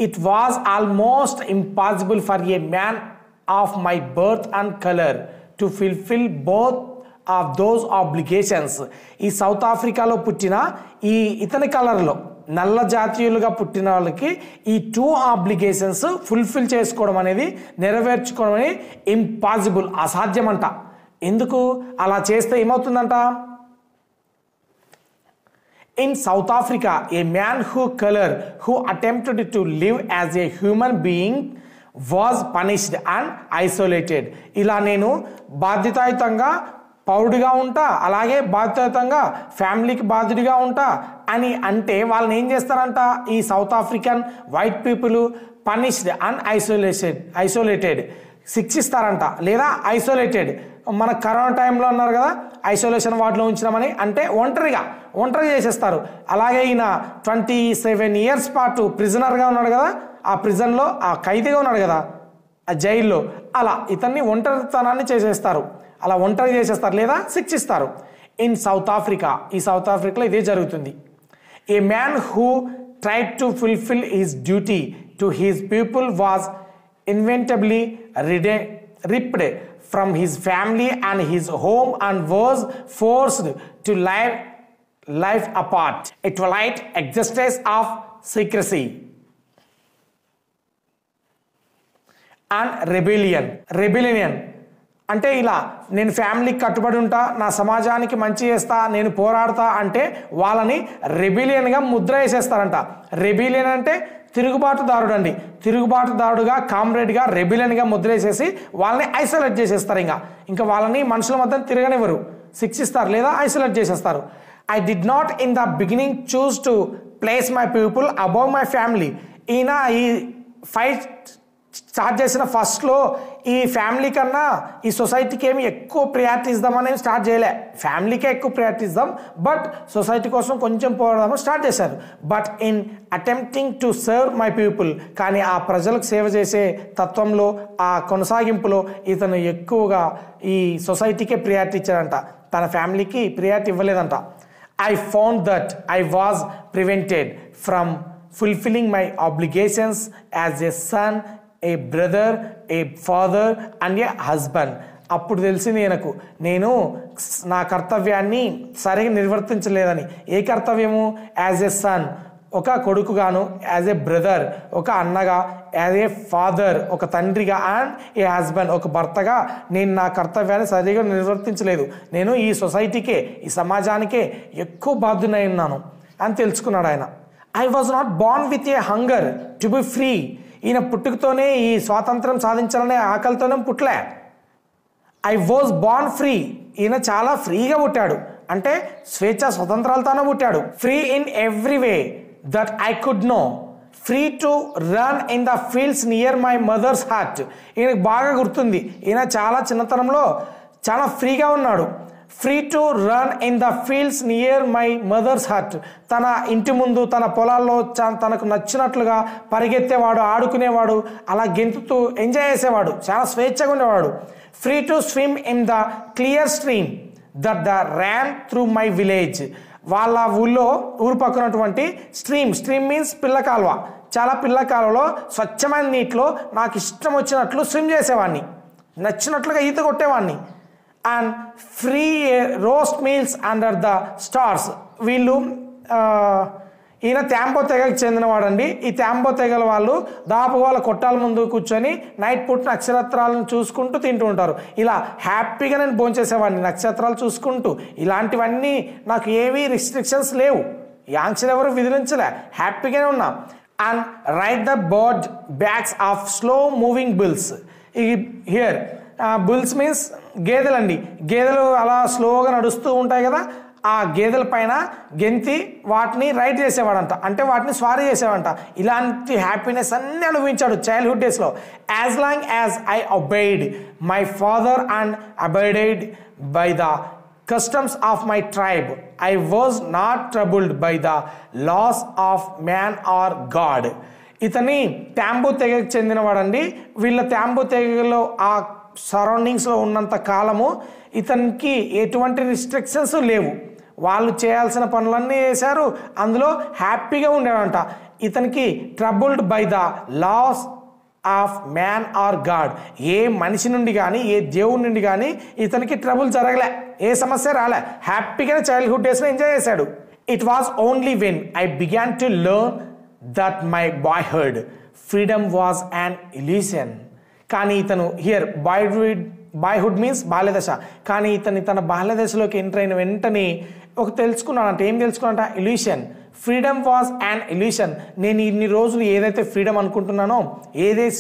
S1: it was almost impossible for a man of my birth and color to fulfill both of those obligations. ఈ సౌత్ ఆఫ్రికాలో పుట్టిన ఇతని కలర్లో నల్ల జాతీయులుగా పుట్టిన వాళ్ళకి ఈ 2 ఆబ్లిగేషన్స్ ఫుల్ఫిల్ చేసుకోవడం అనేది, నెరవేర్చుకోవడం అనేది ఇంపాసిబుల్, అసాధ్యమంట. ఎందుకు? అలా చేస్తే ఏమవుతుందంట? In South Africa, a man who attempted to live as a human being was punished and isolated. ఇలా నేను బాధ్యతాయుతంగా పౌరుడిగా ఉంటా, అలాగే బాధ్యతాయుతంగా ఫ్యామిలీకి బాధ్యుడిగా ఉంటా అని అంటే వాళ్ళని ఏం చేస్తారంట? ఈ South African white people punished and isolated, శిక్షిస్తారంట. లేదా ఐసోలేటెడ్, మన కరోనా టైంలో అన్నారు కదా ఐసోలేషన్ వార్డులో ఉంచినామని, అంటే ఒంటరిగా చేసేస్తారు. అలాగే ఈయన 27 years పాటు ప్రిజనర్గా ఉన్నాడు కదా, ఆ ప్రిజన్లో ఆ ఖైదీగా ఉన్నాడు కదా ఆ జైల్లో, అలా ఇతన్ని ఒంటరితనాన్ని చేసేస్తారు, అలా ఒంటరి చేసేస్తారు లేదా శిక్షిస్తారు. ఇన్ సౌత్ ఆఫ్రికా, ఈ సౌత్ ఆఫ్రికాలో ఇదే జరుగుతుంది. ఏ man who tried to fulfil his duty to his people was inevitably ripped from his family and his home and was forced to live apart, a twilight existence of secrecy and rebellion. అంటే ఇలా నేను ఫ్యామిలీకి కట్టుబడి ఉంటా, నా సమాజానికి మంచి చేస్తా, నేను పోరాడతా అంటే వాళ్ళని రెబిలియన్గా ముద్ర వేసేస్తారంట. రెబిలియన్ అంటే తిరుగుబాటుదారుడు అండి. తిరుగుబాటుదారుడుగా, కామ్రేడ్గా, రెబిలియన్గా ముద్రేసేసి వాళ్ళని ఐసోలేట్ చేసేస్తారు. ఇంకా వాళ్ళని మనుషుల మధ్య తిరగనివ్వరు, శిక్షిస్తారు లేదా ఐసోలేట్ చేసేస్తారు. I did not in the beginning choose to place my people above my family. ఈయన ఈ ఫైట్ స్టార్ట్ చేసిన ఫస్ట్లో ఈ ఫ్యామిలీ కన్నా ఈ సొసైటీకి ఏమి ఎక్కువ ప్రియారిటీ ఇద్దామని స్టార్ట్ చేయలే. ఫ్యామిలీకే ఎక్కువ ప్రియారిటీ ఇద్దాం, బట్ సొసైటీ కోసం కొంచెం పోరాడదామని స్టార్ట్ చేశారు. But in attempting to serve my people, కానీ ఆ ప్రజలకు సేవ చేసే తత్వంలో, ఆ కొనసాగింపులో ఇతను ఎక్కువగా ఈ సొసైటీకే ప్రియారిటీ ఇచ్చాడంట, తన ఫ్యామిలీకి priority ఇవ్వలేదంట. I found that I was prevented from fulfilling my obligations as a son, a brother, a father and a husband. అప్పుడు తెలిసింది నేను నా కర్తవ్యాన్ని సరిగా నిర్వర్తించలేదని. ఏ కర్తవ్యము? యాజ్ ఎ సన్, ఒక కొడుకుగాను, యాజ్ ఏ బ్రదర్, ఒక అన్నగా, యాజ్ ఏ ఫాదర్, ఒక తండ్రిగా, అండ్ ఏ హస్బెండ్, ఒక భర్తగా నేను నా కర్తవ్యాన్ని సరిగా నిర్వర్తించలేదు. నేను ఈ సొసైటీకే, ఈ సమాజానికే ఎక్కువ బాధ్యునై ఉన్నాను అని తెలుసుకున్నాడు ఆయన. I was not born with a hunger to be free. ఈయన పుట్టుకతోనే ఈ స్వాతంత్రం సాధించాలనే ఆకలితోనే పుట్టలే. I was born free. ఈయన చాలా ఫ్రీగా పుట్టాడు, అంటే స్వేచ్ఛ స్వతంత్రాలతోనే పుట్టాడు. Free in every way that I could know, free to run in the fields near my mother's heart. ఈయనకు బాగా గుర్తుంది, ఈయన చాలా చిన్నతనంలో చాలా ఫ్రీగా ఉన్నాడు. Free to run in the fields near my mother's heart. తన ఇంటి ముందు, తన పొలాల్లో తనకు నచ్చినట్లుగా పరిగెత్తేవాడు, ఆడుకునేవాడు, అలా గెంతుతూ ఎంజాయ్ చేసేవాడు, చాలా స్వేచ్ఛగా ఉండేవాడు. Free to swim in the clear stream that the ran through my village. వాళ్ళ ఊరు పక్కనటువంటి స్ట్రీమ్ మీన్స్ పిల్ల కాలువ, చాలా పిల్ల కాలువలో స్వచ్ఛమైన నీటిలో నాకు ఇష్టం వచ్చినట్లు స్విమ్ చేసేవాడిని, నచ్చినట్లుగా ఈత కొట్టేవాడిని. And free roast meals under the stars. వీళ్ళు ఈయన త్యాంబో తెగకు చెందినవాడండి. ఈ త్యాంబో తెగల వాళ్ళు దాపు వాళ్ళ కొట్టాల ముందు కూర్చొని నైట్ పూట నక్షత్రాలను చూసుకుంటూ తింటూ ఉంటారు. ఇలా హ్యాపీగా నేను భోంచేసేవాడిని, నక్షత్రాలు చూసుకుంటూ. ఇలాంటివన్నీ నాకు ఏవీ రిస్ట్రిక్షన్స్ లేవు, ఈ ఆంక్షలు ఎవరు విధించలే, హ్యాపీగానే ఉన్నా. And ride the broad backs of slow moving bulls. Here bulls means గేదెలండి. గేదెలు అలా స్లోగా నడుస్తూ ఉంటాయి కదా, ఆ గేదెల పైన గెంతి వాటిని రైడ్ చేసేవాడంట, అంటే వాటిని స్వారీ చేసేవాడంట. ఇలాంటి హ్యాపీనెస్ అన్నీ అనుభవించాడు చైల్డ్హుడ్ డేస్లో. As long as I obeyed my father and abided by the customs of my tribe I was not troubled by the laws of man or God. ఇతని త్యాంబో తెగకు చెందినవాడండి. వీళ్ళ త్యాంబో తెగలో ఆ సరౌండింగ్స్లో ఉన్నంత కాలము ఇతనికి ఎటువంటి రిస్ట్రిక్షన్స్ లేవు. వాళ్ళు చేయాల్సిన పనులన్నీ చేశారు, అందులో హ్యాపీగా ఉండేవాడంట. ఇతనికి troubled by the laws of man or God. ఏ మనిషి నుండి కానీ, ఏ దేవుడి నుండి కానీ ఇతనికి ట్రబుల్ జరగలే, ఏ సమస్య రాలే, హ్యాపీగానే చైల్డ్హుడ్ డేస్లో ఎంజాయ్ చేశాడు. It was only when I began to learn that my boyhood freedom was an illusion. కానీ ఇతను హియర్ బాయ్హుడ్ మీన్స్ బాల్యదశ. కానీ తన బాల్యదశలోకి ఎంటర్ అయిన వెంటనే తెలుసుకున్నాడంట. ఏం తెలుసుకున్నాడంట? Illusion. Freedom was and illusion. నేను ఇన్ని రోజులు ఏదైతే ఫ్రీడమ్ అనుకుంటున్నానో, ఏదైతే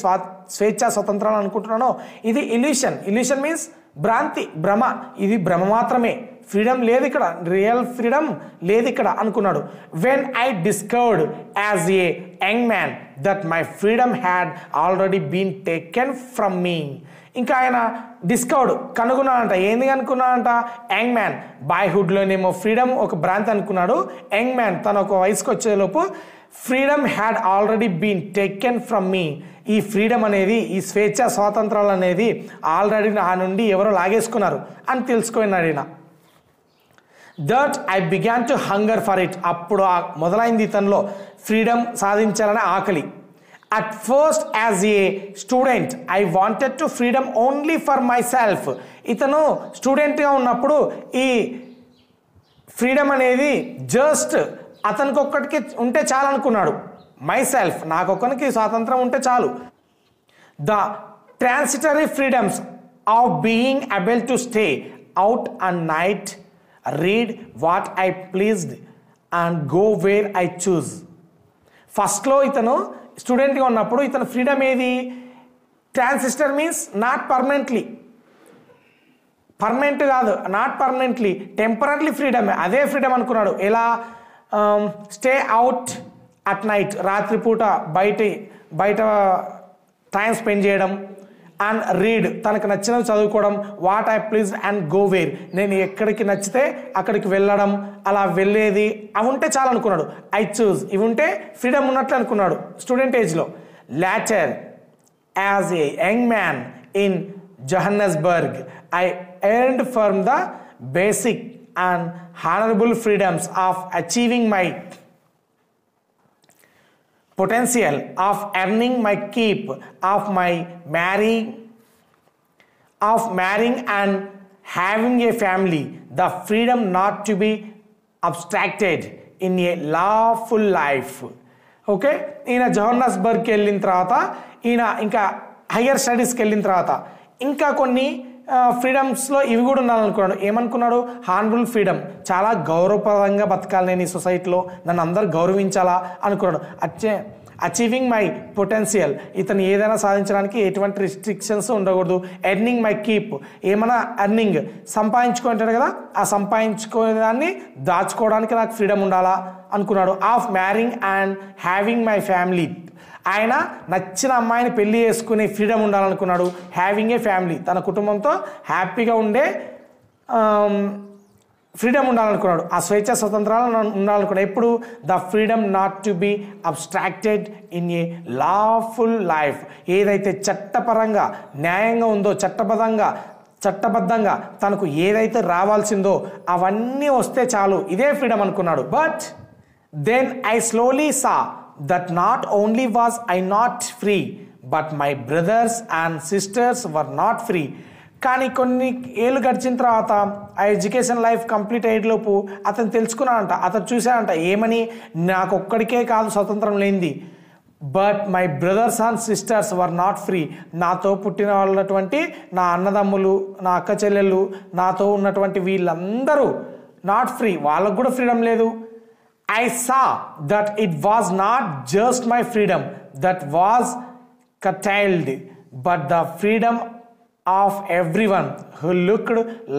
S1: స్వేచ్ఛ స్వతంత్రాలు అనుకుంటున్నానో, ఇది ఇల్యూషన్. ఇల్యూషన్ మీన్స్ భ్రాంతి, భ్రమ. ఇది భ్రమ మాత్రమే, ఫ్రీడమ్ లేదు ఇక్కడ, రియల్ ఫ్రీడమ్ లేదు ఇక్కడ అనుకున్నాడు. When I discovered as a young man that my freedom had already been taken from me. ఇంకా ఆయన డిస్కవర్డ్ కనుగొన్నాడంట. ఏంది అనుకున్నాడంట? Young man. బాయ్హుడ్లోనేమో ఫ్రీడమ్ ఒక భ్రాంతి అనుకున్నాడు. యంగ్ మ్యాన్ తన ఒక వయసుకు వచ్చేలోపు freedom had already been taken from me. ఈ ఫ్రీడమ్ అనేది, ఈ స్వేచ్ఛ స్వాతంత్రాలు అనేది ఆల్రెడీ నా నుండి ఎవరో లాగేసుకున్నారు అని తెలుసుకున్నాడు ఈయన. That I began to hunger for it. అప్పుడు మొదలైంది ఇతనిలో ఫ్రీడమ్ సాధించాలనే ఆకలి. At first as a student I wanted to freedom only for my self. ఇతను స్టూడెంట్గా ఉన్నప్పుడు ఈ ఫ్రీడమ్ అనేది జస్ట్ అతనికి ఒక్కడికి ఉంటే చాలు అనుకున్నాడు. మై సెల్ఫ్, నాకొక్కనికి స్వాతంత్రం ఉంటే చాలు. The transitory freedoms of being Abul to stay out and night, read what I pleased and go where I choose. ఫస్ట్లో ఇతను స్టూడెంట్గా ఉన్నప్పుడు ఇతను ఫ్రీడమ్ ఏది? Transistor means not permanently, permanent కాదు, నాట్ పర్మనెంట్లీ, టెంపరీ ఫ్రీడమ్. అదే ఫ్రీడమ్ అనుకున్నాడు. ఎలా? స్టే అవుట్ అట్ నైట్, రాత్రిపూట బయట టైం స్పెండ్ చేయడం. అండ్ రీడ్, తనకు నచ్చినవి చదువుకోవడం. What I please and go where, నేను ఎక్కడికి నచ్చితే అక్కడికి వెళ్ళడం, అలా వెళ్ళేది, అవి ఉంటే చాలా అనుకున్నాడు. ఐ చూజ్, ఇవి ఉంటే ఫ్రీడమ్ ఉన్నట్లు అనుకున్నాడు స్టూడెంట్ ఏజ్లో. later as a young man in Johannesburg I earned from the basic and honorable freedoms of achieving my potential, of earning my keep, of marrying and having a family, the freedom not to be abstracted in a lawful life. Okay, ఈయన జోహాన్స్బర్గ్కి వెళ్ళిన తర్వాత, ఈయన ఇంకా higher స్టడీస్కి వెళ్ళిన తర్వాత ఇంకా కొన్ని ఫ్రీడమ్స్లో ఇవి కూడా ఉండాలనుకున్నాడు. ఏమనుకున్నాడు? హానరబుల్ ఫ్రీడమ్, చాలా గౌరవప్రదంగా బతకాలి నేను ఈ సొసైటీలో, నన్ను అందరు గౌరవించాలా అనుకున్నాడు. అచీవింగ్ మై పొటెన్షియల్, ఇతను ఏదైనా సాధించడానికి ఎటువంటి రిస్ట్రిక్షన్స్ ఉండకూడదు. ఎర్నింగ్ మై కీప్, ఏమైనా ఎర్నింగ్ సంపాదించుకుంటాడు కదా, ఆ సంపాదించుకునే దాన్ని దాచుకోవడానికి నాకు ఫ్రీడమ్ ఉండాలా అనుకున్నాడు. Of మ్యారింగ్ and having my family, ఆయన నచ్చిన అమ్మాయిని పెళ్లి చేసుకునే ఫ్రీడమ్ ఉండాలనుకున్నాడు. హ్యావింగ్ ఏ ఫ్యామిలీ, తన కుటుంబంతో హ్యాపీగా ఉండే ఫ్రీడమ్ ఉండాలనుకున్నాడు. ఆ స్వేచ్ఛ స్వతంత్రాలు ఉండాలనుకున్నాడు. ఎప్పుడు? The freedom not to be abstracted in a lawful life, ఏదైతే చట్టపరంగా న్యాయంగా ఉందో, చట్టబద్ధంగా తనకు ఏదైతే రావాల్సిందో అవన్నీ వస్తే చాలు, ఇదే ఫ్రీడమ్ అనుకున్నాడు. But then I slowly saw that not only was I not free but my brothers and sisters were not free. కానీ కొన్ని ఏళ్ళు గడిచిన తర్వాత ఆ ఎడ్యుకేషన్ లైఫ్ కంప్లీట్ అయ్యేలోపు అతను తెలుసుకున్నాడంట, అతను చూశాడంట ఏమని, నాకు ఒక్కడికే కాదు స్వతంత్రం లేనిది, but my brothers and sisters were not free, నాతో పుట్టిన వాళ్ళటువంటి నా అన్నదమ్ములు, నా అక్క చెల్లెళ్ళు, నాతో ఉన్నటువంటి వీళ్ళందరూ నాట్ ఫ్రీ, వాళ్ళకు కూడా ఫ్రీడమ్ లేదు. I saw that it was not just my freedom that was curtailed, but the freedom of everyone who looked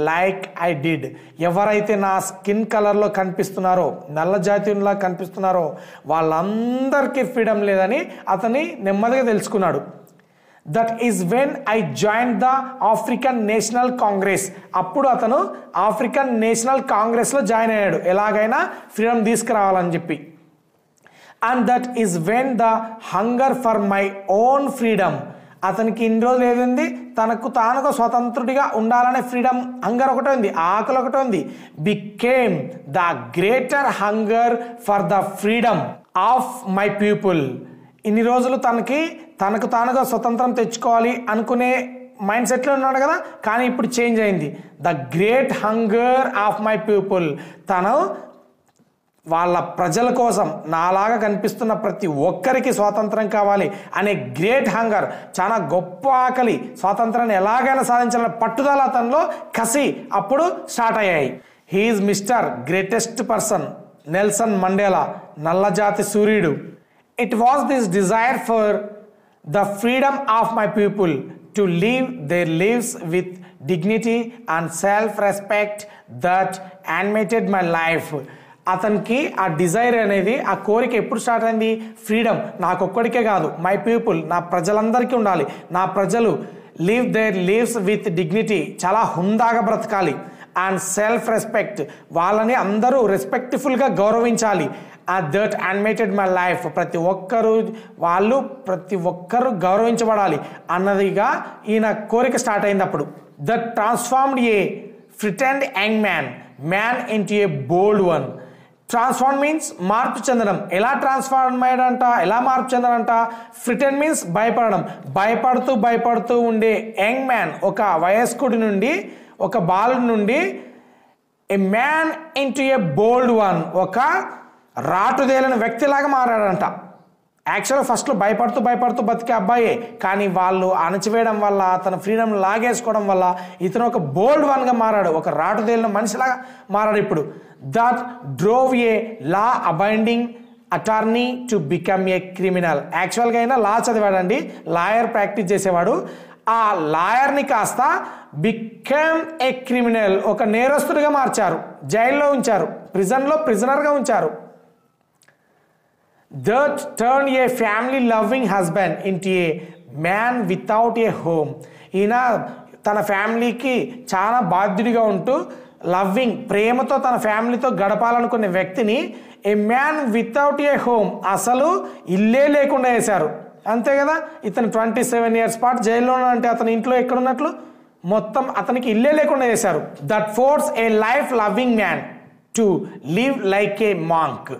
S1: like I did. ఎవరైతే నా స్కిన్ కలర్లో కనిపిస్తున్నారో, నల్ల జాతీయులా కనిపిస్తున్నారో వాళ్ళందరికీ ఫ్రీడమ్ లేదని అతని నెమ్మదిగా తెలుసుకున్నాడు. That is when I join the African national Congress, అప్పుడు అతను ఆఫ్రికన్ నేషనల్ కాంగ్రెస్లో జాయిన్ అయ్యాడు, ఎలాగైనా ఫ్రీడమ్ తీసుకురావాలని చెప్పి. And that is when the hunger for my own freedom, అతనికి ఇన్ని రోజులు ఏది, తనకు తానుగా స్వతంత్రుడిగా ఉండాలనే ఫ్రీడమ్ హంగర్ ఒకటే ఉంది, ఆకలి ఒకటే ఉంది. Became the greater hunger for the freedom of my people. ఇన్ని రోజులు తనకు తానుగా స్వతంత్రం తెచ్చుకోవాలి అనుకునే మైండ్ సెట్లో ఉన్నాడు కదా, కానీ ఇప్పుడు చేంజ్ అయింది. The great hunger of my people, తను వాళ్ళ ప్రజల కోసం, నాలాగా కనిపిస్తున్న ప్రతి ఒక్కరికి స్వాతంత్రం కావాలి అనే గ్రేట్ హంగర్, చాలా గొప్ప ఆకలి, స్వాతంత్రాన్ని ఎలాగైనా సాధించాలనే పట్టుదల అతనిలో, కసి అప్పుడు స్టార్ట్ అయ్యాయి. He is mister greatest person Nelson Mandela, నల్లజాతి సూర్యుడు. It was this desire for the freedom of my people to live their lives with dignity and self-respect that animated my life. అతనికి ఆ డిజైర్ అనేది, ఆ కోరిక ఎప్పుడు స్టార్ట్ అయింది? ఫ్రీడమ్ నాకొక్కడికే కాదు, మై పీపుల్, నా ప్రజలందరికీ ఉండాలి, నా ప్రజలు live their lives with dignity, చాలా హుందాగా బ్రతకాలి. అండ్ సెల్ఫ్ రెస్పెక్ట్, వాళ్ళని అందరూ రెస్పెక్ట్ఫుల్గా గౌరవించాలి. దట్ యానిమేటెడ్ మై లైఫ్, ప్రతి ఒక్కరు గౌరవించబడాలి అన్నదిగా ఈయన కోరిక స్టార్ట్ అయింది అప్పుడు. That transformed a frightened young man into a bold one. Transform means మార్పు చెందడం. ఎలా మార్పు చెందడంట? ఫ్రిటెండ్ మీన్స్ భయపడడం. భయపడుతూ ఉండే యంగ్ మ్యాన్, ఒక వయస్కుడి నుండి, ఒక బాలుడి నుండి, ఏ man into a bold one, ఒక రాటుదేలిన వ్యక్తిలాగా మారాడంట. యాక్చువల్గా ఫస్ట్లో భయపడుతూ బతికే అబ్బాయే, కానీ వాళ్ళు అణచివేయడం వల్ల, అతను ఫ్రీడమ్ లాగేసుకోవడం వల్ల ఇతను ఒక బోల్డ్ వన్గా మారాడు, ఒక రాటుదేలిన మనిషిలాగా మారాడు ఇప్పుడు. That drove a law abiding attorney to become a criminal. యాక్చువల్గా అయినా లా చదివాడండి, లాయర్ ప్రాక్టీస్ చేసేవాడు. ఆ లాయర్ని కాస్త బికమ్ ఏ క్రిమినల్, ఒక నేరస్తుడిగా మార్చారు, జైల్లో ఉంచారు, ప్రిజన్లో ప్రిజనర్గా ఉంచారు. that turned a family loving husband into a man without a home. ఈయన తన ఫ్యామిలీకి చాలా బాధ్యుడిగా ఉంటూ లవ్వింగ్ ప్రేమతో తన ఫ్యామిలీతో గడపాలనుకునే వ్యక్తిని ఏ మ్యాన్ వితౌట్ ఏ హోమ్, అసలు ఇల్లే లేకుండా చేశారు. అంతే కదా, ఇతను 27 years పాటు జైల్లో అంటే అతని ఇంట్లో ఎక్కడున్నట్లు, మొత్తం అతనికి ఇల్లే లేకుండా చేశారు. That force A life loving man to live like A monk.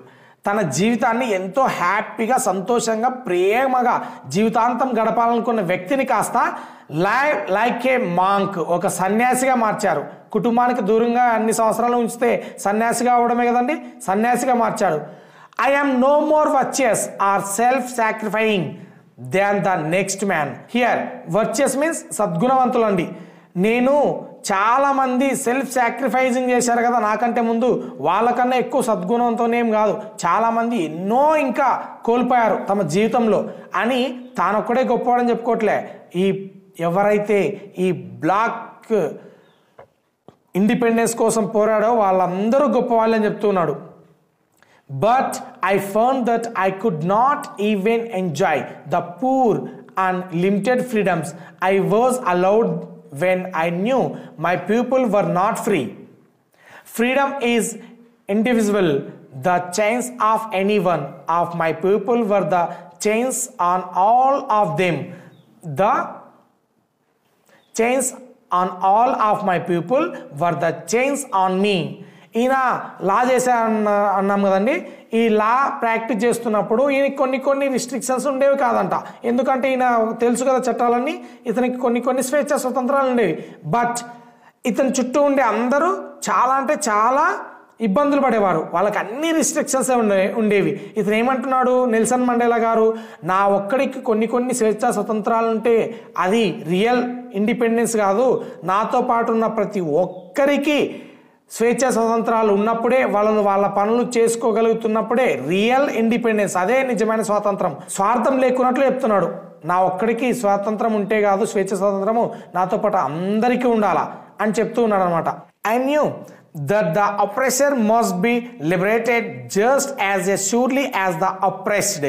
S1: తన జీవితాన్ని ఎంతో హ్యాపీగా సంతోషంగా ప్రేమగా జీవితాంతం గడపాలనుకున్న వ్యక్తిని కాస్త లైక్ ఏ మాంక్, ఒక సన్యాసిగా మార్చారు. కుటుంబానికి దూరంగా అన్ని సంవత్సరాలు ఉంచితే సన్యాసిగా అవడమే కదండి, సన్యాసిగా మార్చాడు. I am no more virtuous or self sacrificing than the next man. Here virtuous means సద్గుణవంతులు అండి. నేను చాలా మంది సెల్ఫ్ సాక్రిఫైజింగ్ చేశారు కదా నాకంటే ముందు, వాళ్ళకన్నా ఎక్కువ సద్గుణంతోనేం కాదు, చాలా మంది ఎన్నో ఇంకా కోల్పోయారు తమ జీవితంలో అని తానొక్కడే గొప్పవాడని చెప్పుకోవట్లే. ఈ ఎవరైతే ఈ బ్లాక్ ఇండిపెండెన్స్ కోసం పోరాడో వాళ్ళందరూ గొప్ప వాళ్ళని చెప్తున్నాడు. But I found that I could not even enjoy the poor and limited freedoms I was allowed when I knew my people were not free. Freedom is indivisible. The chains of any one of my people were the chains on all of them. The chains on all of my people were the chains on me. ఈయన లా చేసా అన్నాం కదండి, ఈ law practice చేస్తున్నప్పుడు ఈయన కొన్ని restrictions ఉండేవి కాదంట. ఎందుకంటే ఈయన తెలుసు కదా చట్టాలన్నీ, ఇతనికి కొన్ని స్వేచ్ఛ స్వతంత్రాలు ఉండేవి. బట్ ఇతని చుట్టూ ఉండే అందరూ చాలా అంటే చాలా ఇబ్బందులు పడేవారు, వాళ్ళకి అన్ని రిస్ట్రిక్షన్స్ ఉండేవి. ఇతను ఏమంటున్నాడు నెల్సన్ మండేలా గారు, నా ఒక్కడికి కొన్ని స్వేచ్ఛ స్వతంత్రాలు ఉంటే అది రియల్ ఇండిపెండెన్స్ కాదు, నాతో పాటు ఉన్న ప్రతి ఒక్కరికి స్వేచ్ఛ స్వతంత్రాలు ఉన్నప్పుడే, వాళ్ళ పనులు చేసుకోగలుగుతున్నప్పుడే రియల్ ఇండిపెండెన్స్, అదే నిజమైన స్వాతంత్రం. స్వార్థం లేకున్నట్లు చెప్తున్నాడు. నా ఒక్కడికి స్వాతంత్రం ఉంటే కాదు, స్వేచ్ఛ స్వాతంత్రము నాతో పాటు అందరికీ ఉండాలా అని చెప్తూ ఉన్నాడు అనమాట. I knew that the oppressor must be liberated just as surely as the oppressed.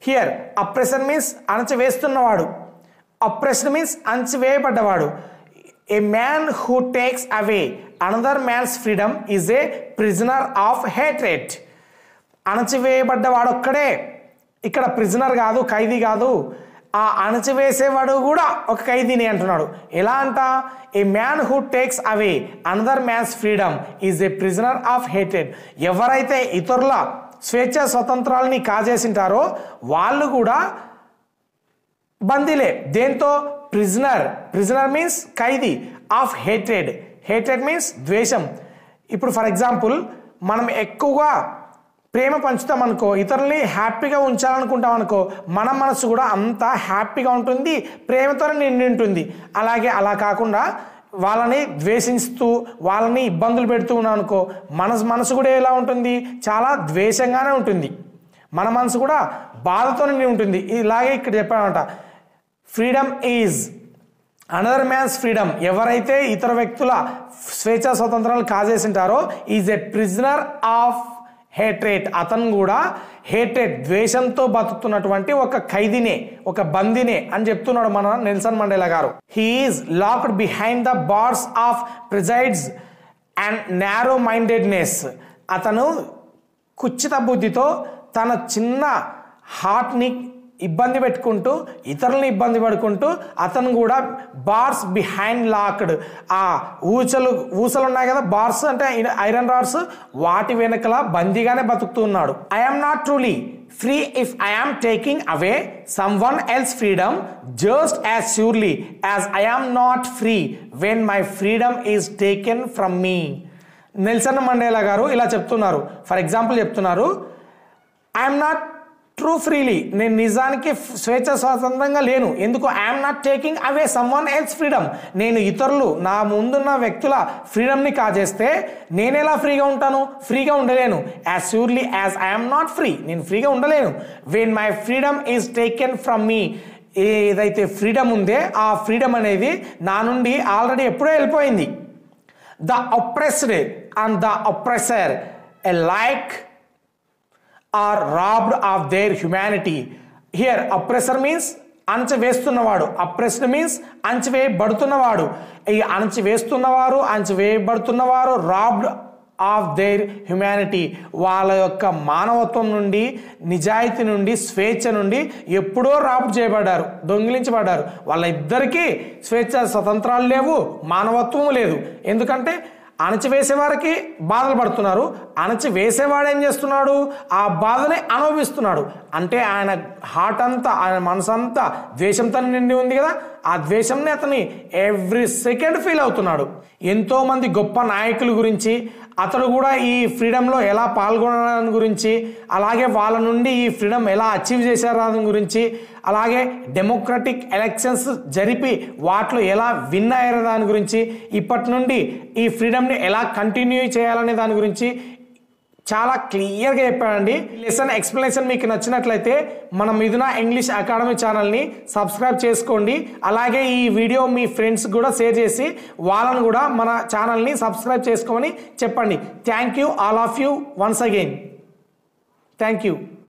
S1: Here oppressor means అణచివేస్తున్నవాడు, oppressed means అణచివేయబడ్డవాడు. A man who takes away another man's freedom is a prisoner of hatred. అణచివేయబడ్డవాడు ఒక్కడే ఇక్కడ prisoner కాదు, ఖైదీ కాదు, ఆ అణచివేసేవాడు కూడా ఒక ఖైదీని అంటున్నాడు. ఎలా అంట, a man who takes away another man's freedom is a prisoner of hated. ఎవరైతే ఇతరుల స్వేచ్ఛ స్వతంత్రాలని కాజేసింటారో వాళ్ళు కూడా బందీలే. దేంతో? ప్రిజనర్ మీన్స్ ఖైదీ, ఆఫ్ హేటెడ్ మీన్స్ ద్వేషం. ఇప్పుడు ఫర్ ఎగ్జాంపుల్ మనం ఎక్కువగా ప్రేమ పంచుతాం అనుకో, ఇతరుల్ని హ్యాపీగా ఉంచాలనుకుంటాం అనుకో, మన మనసు కూడా అంత హ్యాపీగా ఉంటుంది, ప్రేమతోనే నిండి ఉంటుంది. అలా కాకుండా వాళ్ళని ద్వేషిస్తూ వాళ్ళని ఇబ్బందులు పెడుతూ ఉన్నాం అనుకో, మనసు కూడా ఎలా ఉంటుంది, చాలా ద్వేషంగానే ఉంటుంది, మన మనసు కూడా బాధతో నిండి ఉంటుంది. ఇలాగే ఇక్కడ చెప్పామంట, freedom is another man's freedom. ఎవరైతే ఇతర వ్యక్తుల స్వేచ్ఛా స్వతంత్రాలు కాజేసింటారో is a prisoner of hatred. అతను కూడా హేట్రేట్ ద్వేషంతో బతుకుతున్నటువంటి ఒక ఖైదీనే, ఒక బందీనే అని చెప్తున్నాడు మన నెల్సన్ మండేలా గారు. He is locked behind the bars of prejudice and narrow mindedness. అతను కుచ్చిత బుద్ధితో తన చిన్న హార్ట్ని ఇబ్బంది పెట్టుకుంటూ, ఇతరులని ఇబ్బంది పడుకుంటూ అతను కూడా బార్స్ బిహైండ్ లాక్డ్. ఆ ఊసలు ఉన్నాయి కదా, బార్స్ అంటే ఐరన్ రాడ్స్, వాటి వెనకల బందీగానే బతుకుతూ ఉన్నాడు. I am not truly free if I am taking away someone else freedom just as surely as I am not free when my freedom is taken from me. Nelson Mandela గారు ఇలా చెప్తున్నారు. For example చెప్తున్నారు, I'm not true freely, నేను నిజానికి స్వేచ్ఛ స్వాతంత్రంగా లేను. ఎందుకు? I'm not taking away someone else freedom. నేను ఇతరులు నా ముందున్న వ్యక్తుల ఫ్రీడమ్ని కాజేస్తే నేను ఎలా ఫ్రీగా ఉంటాను? ఫ్రీగా ఉండలేను. As surely as I'm not free, నేను ఫ్రీగా ఉండలేను. When my freedom is taken from మీ, ఏదైతే ఫ్రీడమ్ ఉందే ఆ ఫ్రీడమ్ అనేది నా నుండి ఆల్రెడీ ఎప్పుడో వెళ్ళిపోయింది. The oppressed and the oppressor alike are robbed of their humanity. Here oppressor means అణచివేస్తున్నవాడు, అప్రెస్డ్ మీన్స్ అణచివేయబడుతున్నవాడు. ఈ అణచివేయబడుతున్నవారు రాబ్డ్ ఆఫ్ దేర్ హ్యుమానిటీ, వాళ్ళ యొక్క మానవత్వం నుండి, నిజాయితీ నుండి, స్వేచ్ఛ నుండి ఎప్పుడో రాబ్ చేయబడ్డారు, దొంగిలించబడ్డారు. వాళ్ళ ఇద్దరికీ స్వేచ్ఛ స్వతంత్రాలు లేవు, మానవత్వం లేదు. ఎందుకంటే అణచివేసేవారికి బాధలు పడుతున్నారు, అణచివేసేవాడు ఏం చేస్తున్నాడు, ఆ బాధని అనుభవిస్తున్నాడు. అంటే ఆయన హార్ట్ అంతా, ఆయన మనసు అంతా ద్వేషంతో నిండి ఉంది కదా, ఆ ద్వేషంని అతని ఎవ్రీ సెకండ్ ఫీల్ అవుతున్నాడు. ఎంతో మంది గొప్ప నాయకుల గురించి, అతడు కూడా ఈ ఫ్రీడంలో ఎలా పాల్గొనడానికి గురించి, అలాగే వాళ్ళ నుండి ఈ ఫ్రీడమ్ ఎలా అచీవ్ చేశారని గురించి, అలాగే డెమోక్రటిక్ ఎలక్షన్స్ జరిపి వాటిలో ఎలా విన్ అయ్యారు దాని గురించి, ఇప్పటి నుండి ఈ ఫ్రీడమ్ని ఎలా కంటిన్యూ చేయాలనే దాని గురించి చాలా క్లియర్గా చెప్పానండి. లెసన్ ఎక్స్ప్లెనేషన్ మీకు నచ్చినట్లయితే మన మిథున ఇంగ్లీష్ అకాడమీ ఛానల్ని సబ్స్క్రైబ్ చేసుకోండి. అలాగే ఈ వీడియో మీ ఫ్రెండ్స్ కూడా షేర్ చేసి వాళ్ళను కూడా మన ఛానల్ని సబ్స్క్రైబ్ చేసుకోమని చెప్పండి. Thank you all of you once again. Thank you.